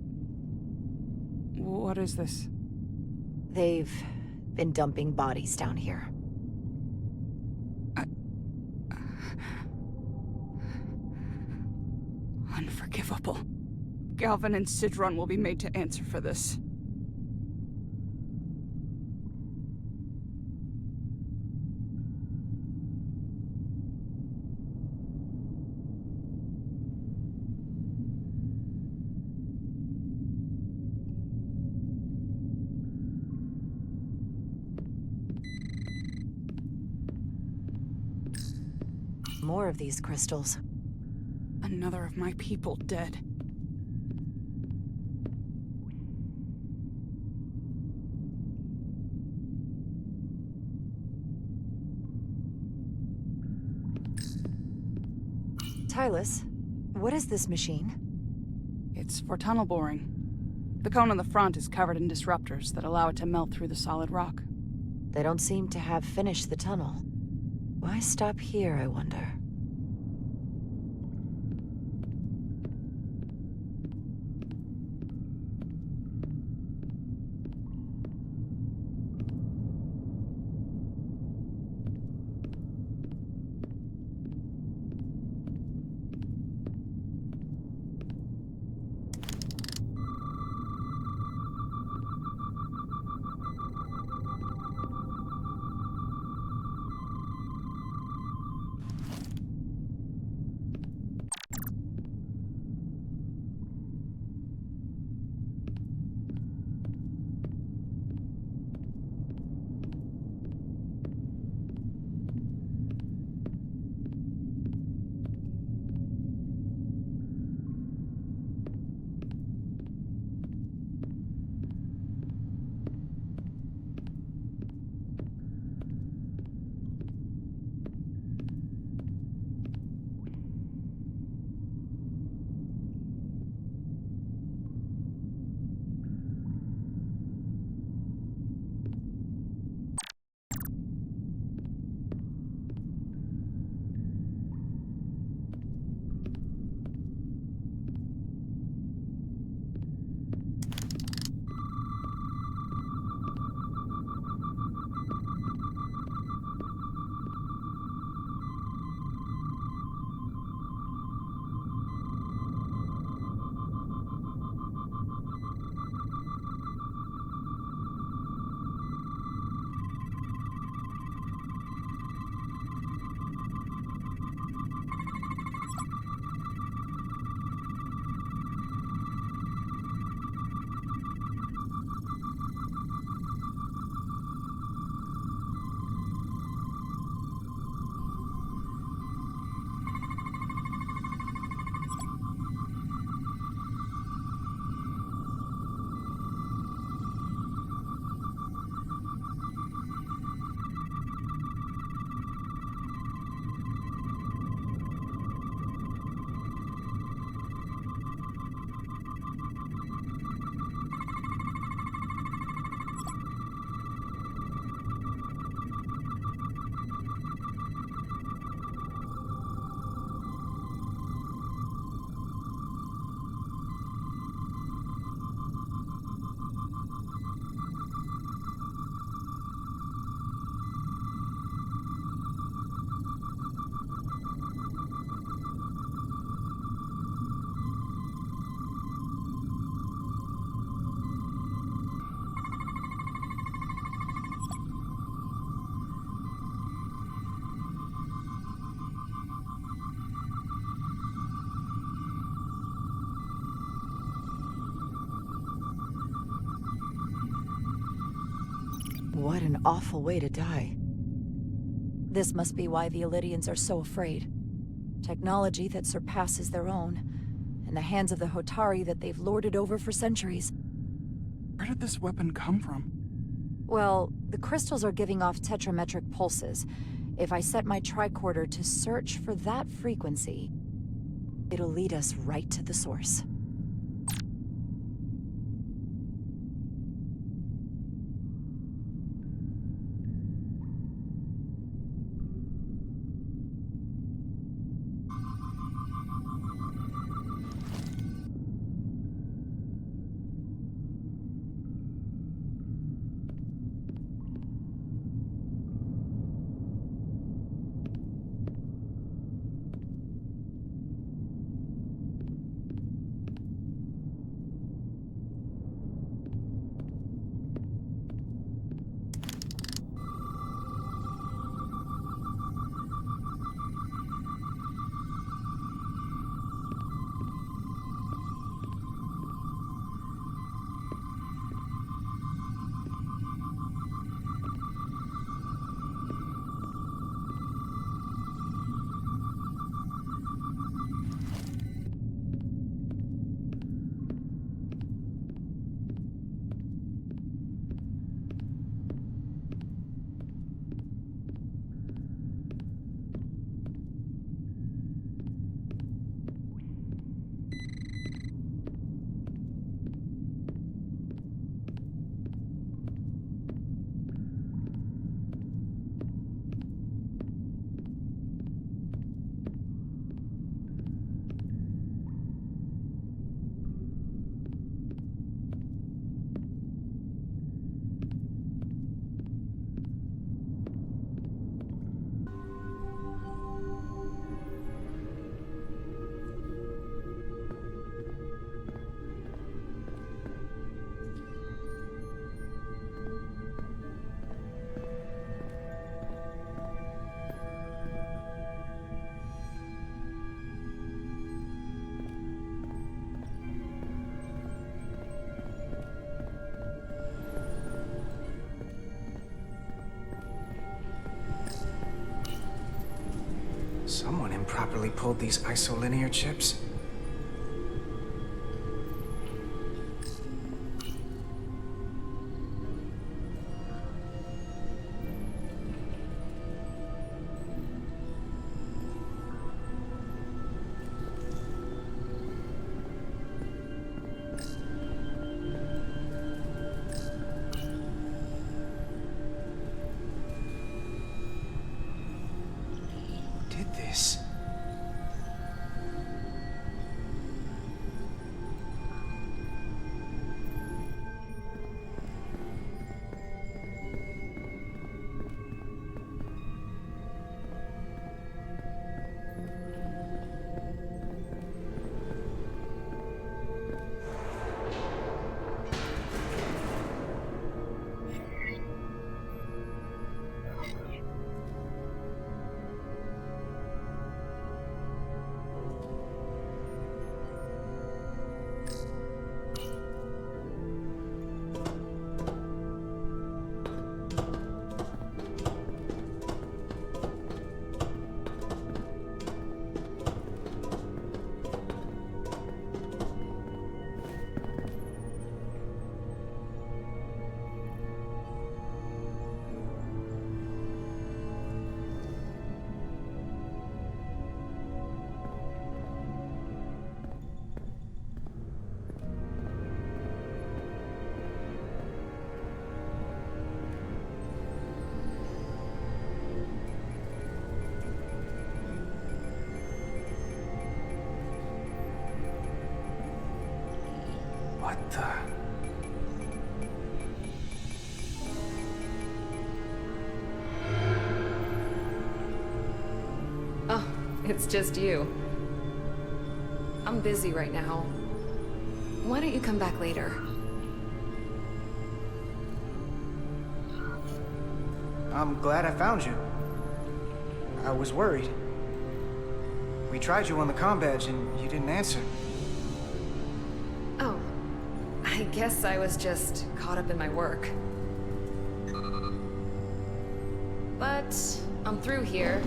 What is this? They've been dumping bodies down here. Unforgivable. Galvin and Sidron will be made to answer for this. More of these crystals. Another of my people dead. Tylus, what is this machine? It's for tunnel boring. The cone on the front is covered in disruptors that allow it to melt through the solid rock. They don't seem to have finished the tunnel. Why stop here, I wonder? What an awful way to die. This must be why the Elydians are so afraid. Technology that surpasses their own, in the hands of the Hotari that they've lorded over for centuries. Where did this weapon come from? Well, the crystals are giving off tetrametric pulses. If I set my tricorder to search for that frequency, it'll lead us right to the source. properly pulled these isolinear chips? Did this? What the? Oh, it's just you. I'm busy right now. Why don't you come back later? I'm glad I found you. I was worried. We tried you on the comm badge and you didn't answer. Oh, I guess I was just caught up in my work. But I'm through here,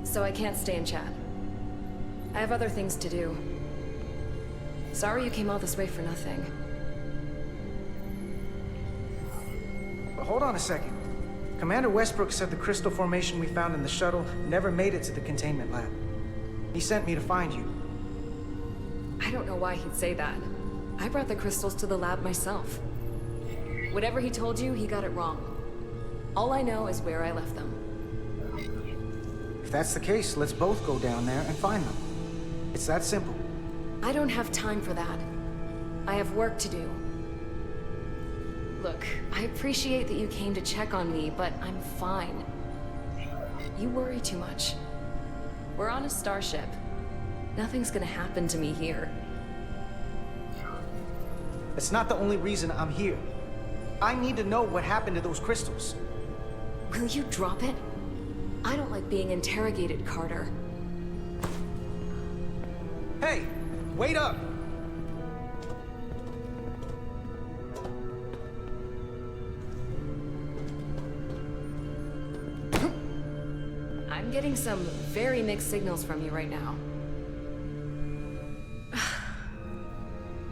so I can't stay and chat. I have other things to do. Sorry you came all this way for nothing. But hold on a second. Commander Westbrook said the crystal formation we found in the shuttle never made it to the containment lab. He sent me to find you. I don't know why he'd say that. I brought the crystals to the lab myself. Whatever he told you, he got it wrong. All I know is where I left them. If that's the case, let's both go down there and find them. It's that simple. I don't have time for that. I have work to do. Look, I appreciate that you came to check on me, but I'm fine. You worry too much. We're on a starship. Nothing's gonna happen to me here. It's not the only reason I'm here. I need to know what happened to those crystals. Will you drop it? I don't like being interrogated, Carter. Hey, wait up! I'm getting some very mixed signals from you right now.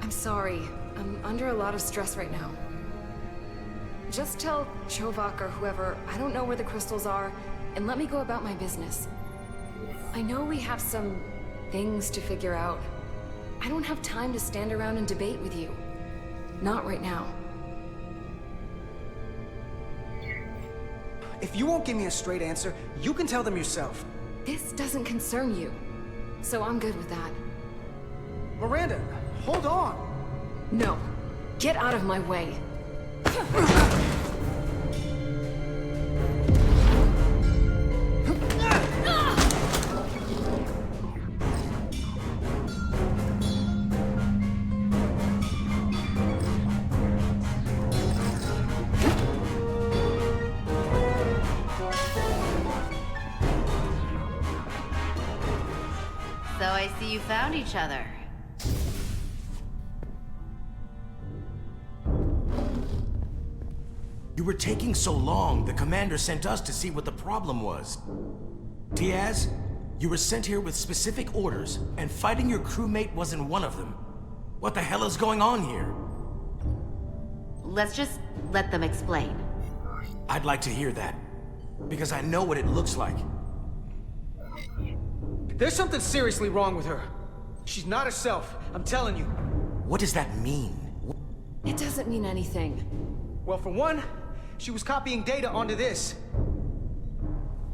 I'm sorry. I'm under a lot of stress right now. Just tell Chovak or whoever I don't know where the crystals are, and let me go about my business. I know we have some things to figure out. I don't have time to stand around and debate with you. Not right now. If you won't give me a straight answer, you can tell them yourself. This doesn't concern you, so I'm good with that. Miranda, hold on! No. Get out of my way. So I see you found each other. You were taking so long, the commander sent us to see what the problem was. Diaz, You were sent here with specific orders, and fighting your crewmate wasn't one of them. What the hell is going on here? Let's just let them explain. I'd like to hear that, because I know what it looks like. There's something seriously wrong with her. She's not herself, I'm telling you. What does that mean? It doesn't mean anything. Well, for one, she was copying data onto this.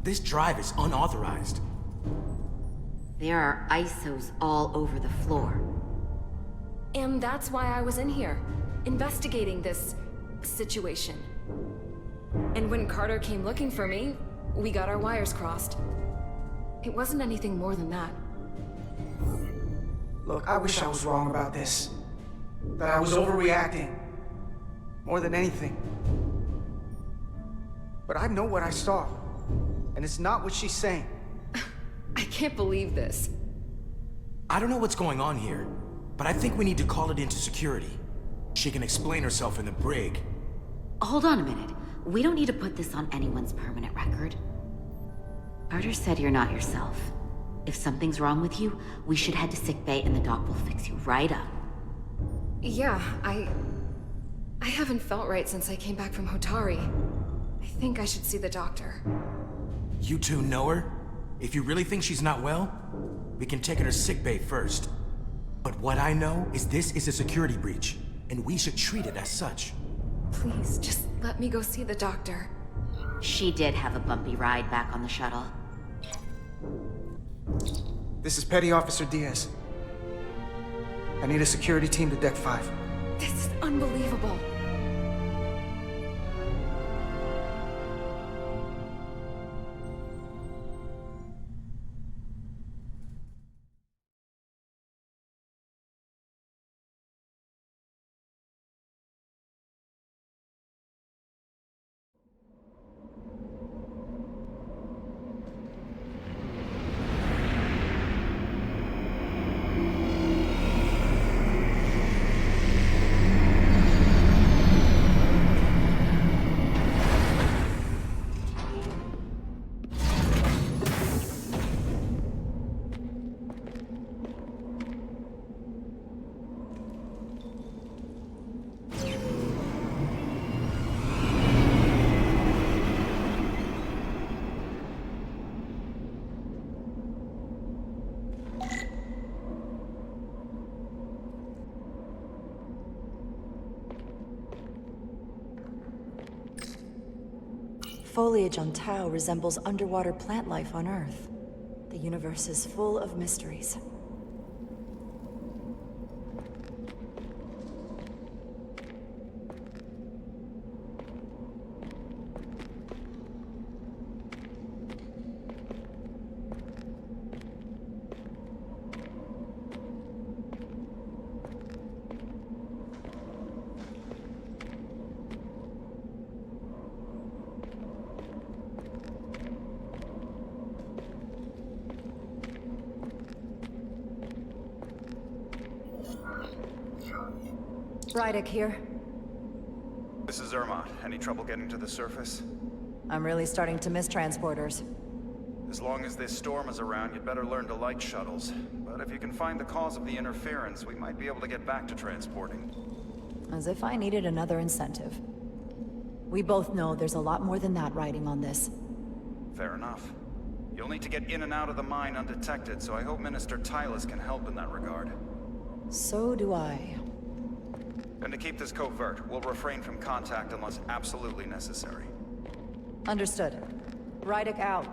This drive is unauthorized. There are ISOs all over the floor. And that's why I was in here, investigating this situation. And when Carter came looking for me, we got our wires crossed. It wasn't anything more than that. Look, I wish I was wrong about this. That I was overreacting. More than anything. But I know what I saw. And it's not what she's saying. I can't believe this. I don't know what's going on here, but I think we need to call it into security. She can explain herself in the brig. Hold on a minute. We don't need to put this on anyone's permanent record. Carter said you're not yourself. If something's wrong with you, we should head to sickbay and the doc will fix you right up. Yeah, I haven't felt right since I came back from Hotari. I think I should see the doctor. You two know her? If you really think she's not well, we can take her to sickbay first. But what I know is this is a security breach, and we should treat it as such. Please, just let me go see the doctor. She did have a bumpy ride back on the shuttle. This is Petty Officer Diaz. I need a security team to Deck 5. This is unbelievable. Foliage on Tau resembles underwater plant life on Earth. The universe is full of mysteries. Rydick here. This is Zermatt. Any trouble getting to the surface? I'm really starting to miss transporters. As long as this storm is around, you'd better learn to like shuttles. But if you can find the cause of the interference, we might be able to get back to transporting. As if I needed another incentive. We both know there's a lot more than that riding on this. Fair enough. You'll need to get in and out of the mine undetected, so I hope Minister Tylus can help in that regard. So do I. And to keep this covert, we'll refrain from contact unless absolutely necessary. Understood. Rydick out.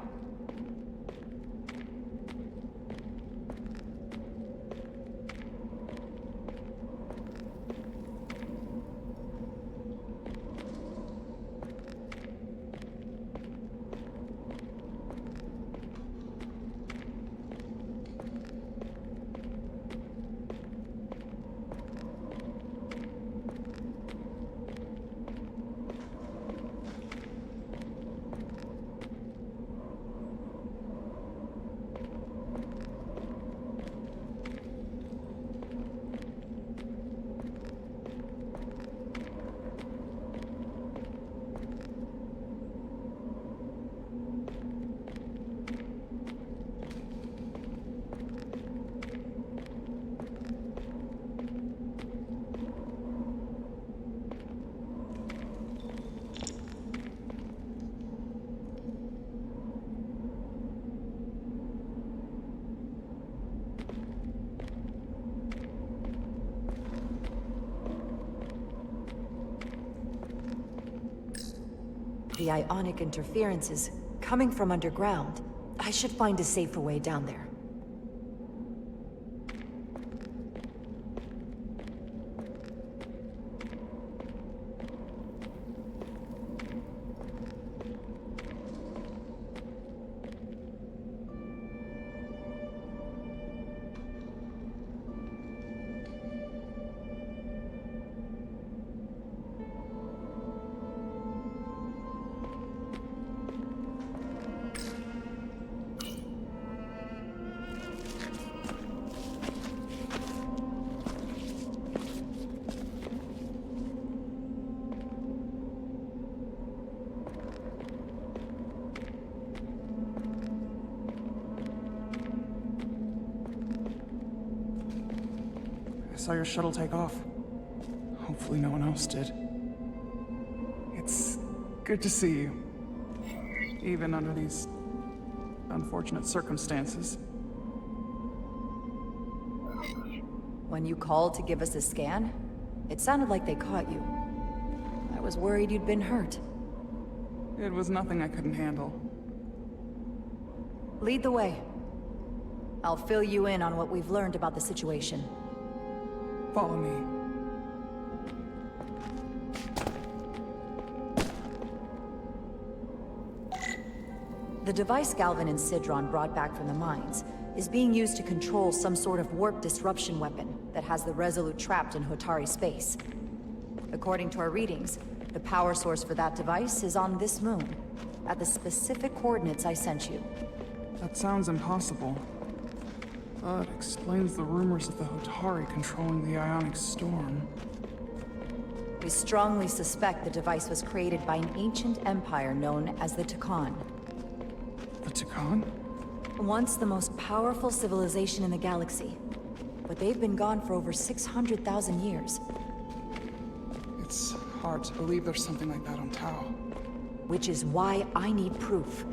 The ionic interference is coming from underground. I should find a safer way down there. I saw your shuttle take off. Hopefully no one else did. It's good to see you. Even under these unfortunate circumstances. When you called to give us a scan, it sounded like they caught you. I was worried you'd been hurt. It was nothing I couldn't handle. Lead the way. I'll fill you in on what we've learned about the situation. Follow me. The device Galvin and Sidron brought back from the mines is being used to control some sort of warp disruption weapon that has the Resolute trapped in Hotari space. According to our readings, the power source for that device is on this moon, at the specific coordinates I sent you. That sounds impossible. But explains the rumors of the Hotari controlling the ionic storm. We strongly suspect the device was created by an ancient empire known as the Takan. The Takan? Once the most powerful civilization in the galaxy. But they've been gone for over 600,000 years. It's hard to believe there's something like that on Tau. Which is why I need proof.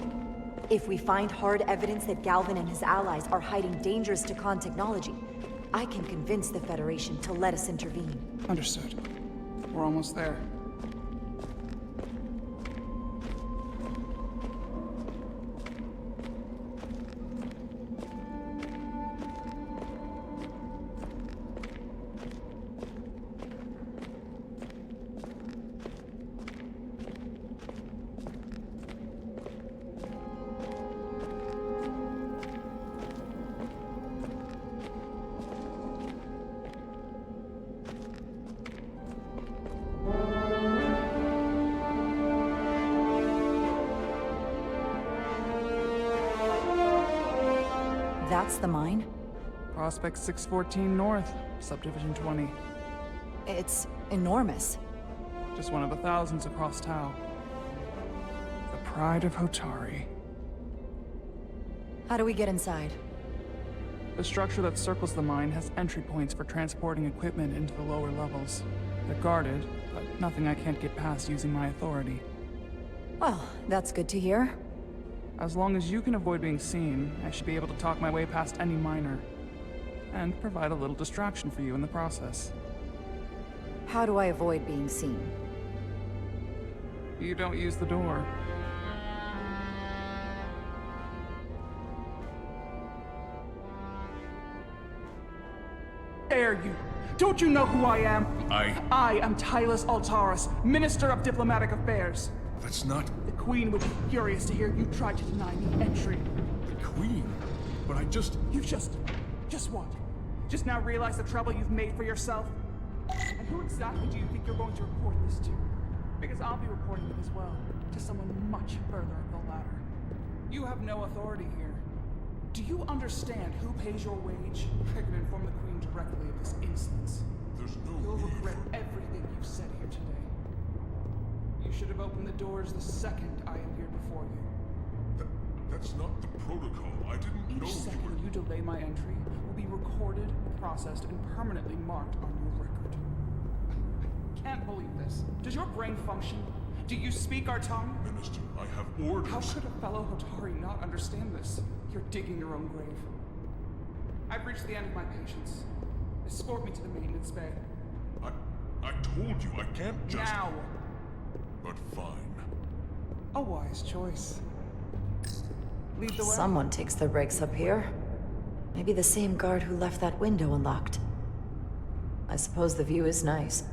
If we find hard evidence that Galvin and his allies are hiding dangerous Takan technology, I can convince the Federation to let us intervene. Understood. We're almost there. That's the mine? Prospect 614 North, Subdivision 20. It's enormous. Just one of the thousands across Tau. The pride of Hotari. How do we get inside? The structure that circles the mine has entry points for transporting equipment into the lower levels. They're guarded, but nothing I can't get past using my authority. Well, that's good to hear. As long as you can avoid being seen, I should be able to talk my way past any miner. And provide a little distraction for you in the process. How do I avoid being seen? You don't use the door. Dare you! Don't you know who I am? I am Tylus Altaris, Minister of Diplomatic Affairs. That's not... The Queen would be furious to hear you tried to deny me entry. The Queen? But I just... You just what? Just now realize the trouble you've made for yourself? And who exactly do you think you're going to report this to? Because I'll be reporting it as well, to someone much further up the ladder. You have no authority here. Do you understand who pays your wage? I can inform the Queen directly of this insolence. There's no... You'll regret everything you've said here today. You should have opened the doors the second I appeared before you. That's not the protocol. I didn't know Each second you delay my entry will be recorded, processed, and permanently marked on your record. I can't believe this. Does your brain function? Do you speak our tongue? Minister, I have orders. How could a fellow Hotari not understand this? You're digging your own grave. I've reached the end of my patience. Escort me to the maintenance bay. I told you, I can't just... Now! But fine. A wise choice. Lead the way. Someone takes their breaks up here. Maybe the same guard who left that window unlocked. I suppose the view is nice.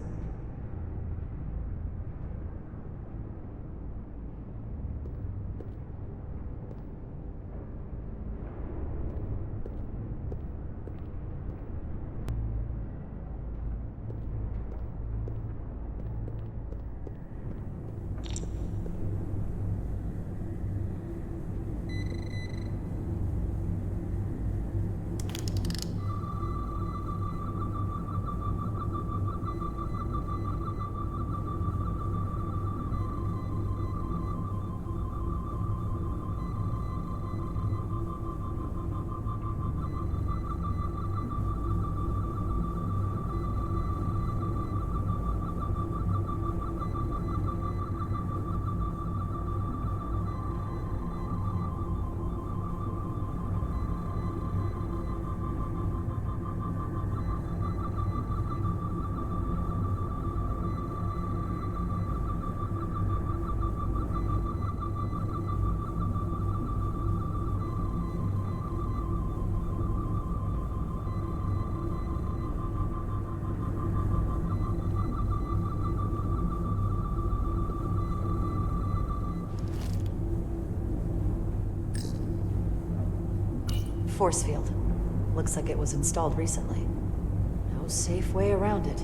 Force field. Looks like it was installed recently. No safe way around it.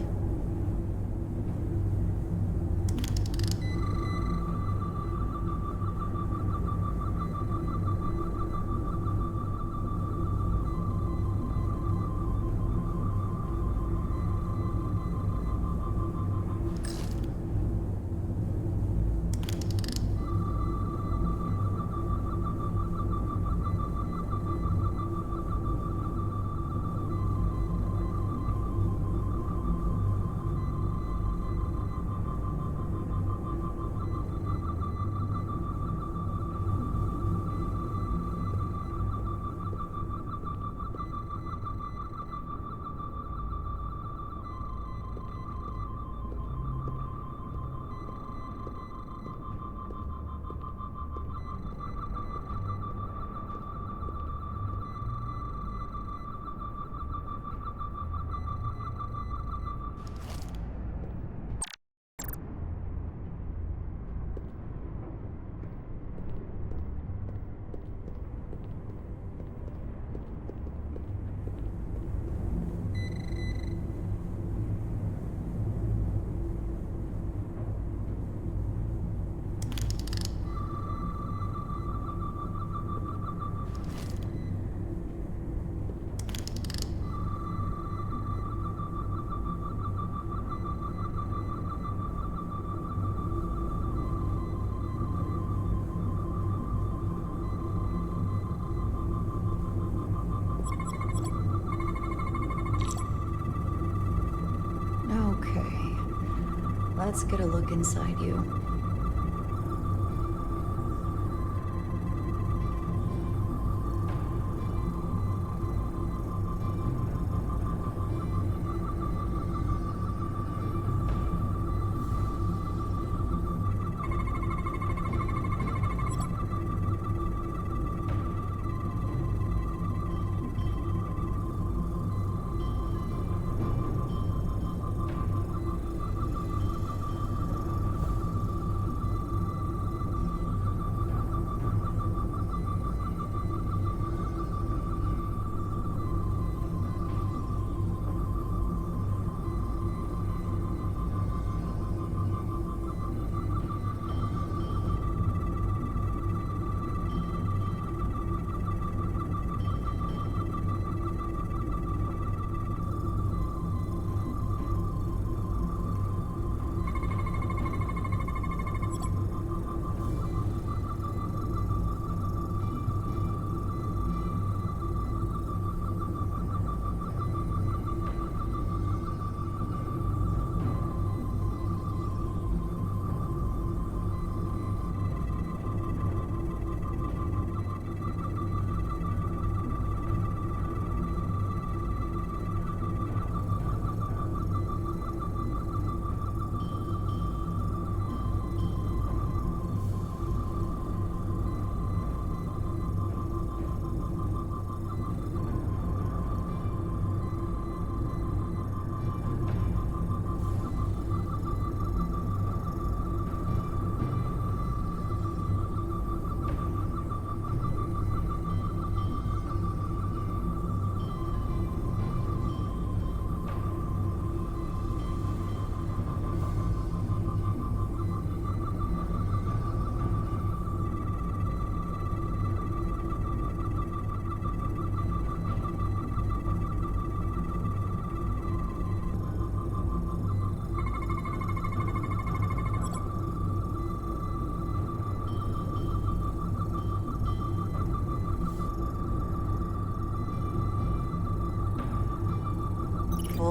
Let's get a look inside you.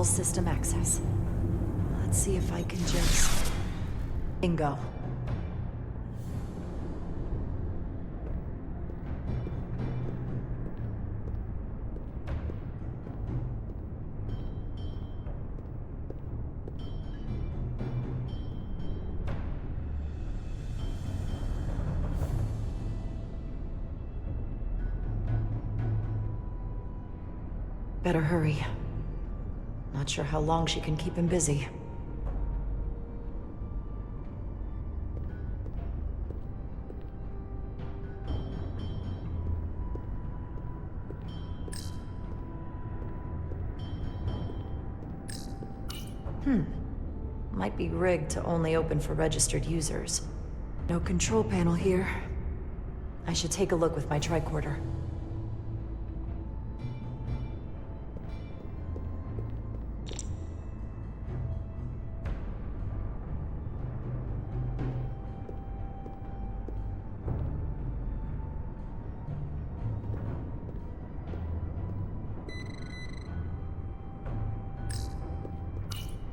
system access. Let's see if I can just... Bingo. Better hurry. Not sure how long she can keep him busy. Might be rigged to only open for registered users. No control panel here. I should take a look with my tricorder.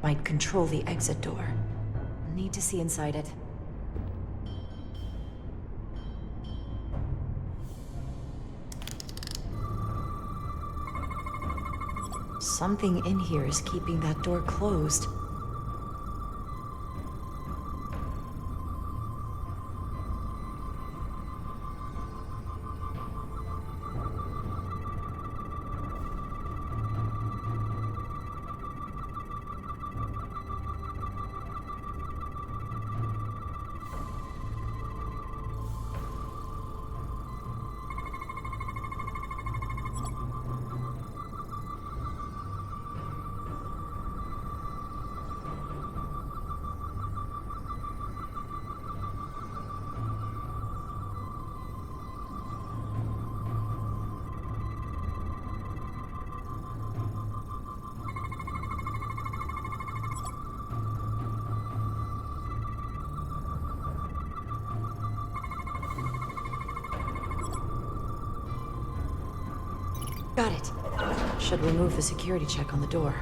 Might control the exit door. Need to see inside it. Something in here is keeping that door closed. Got it. Should remove the security check on the door.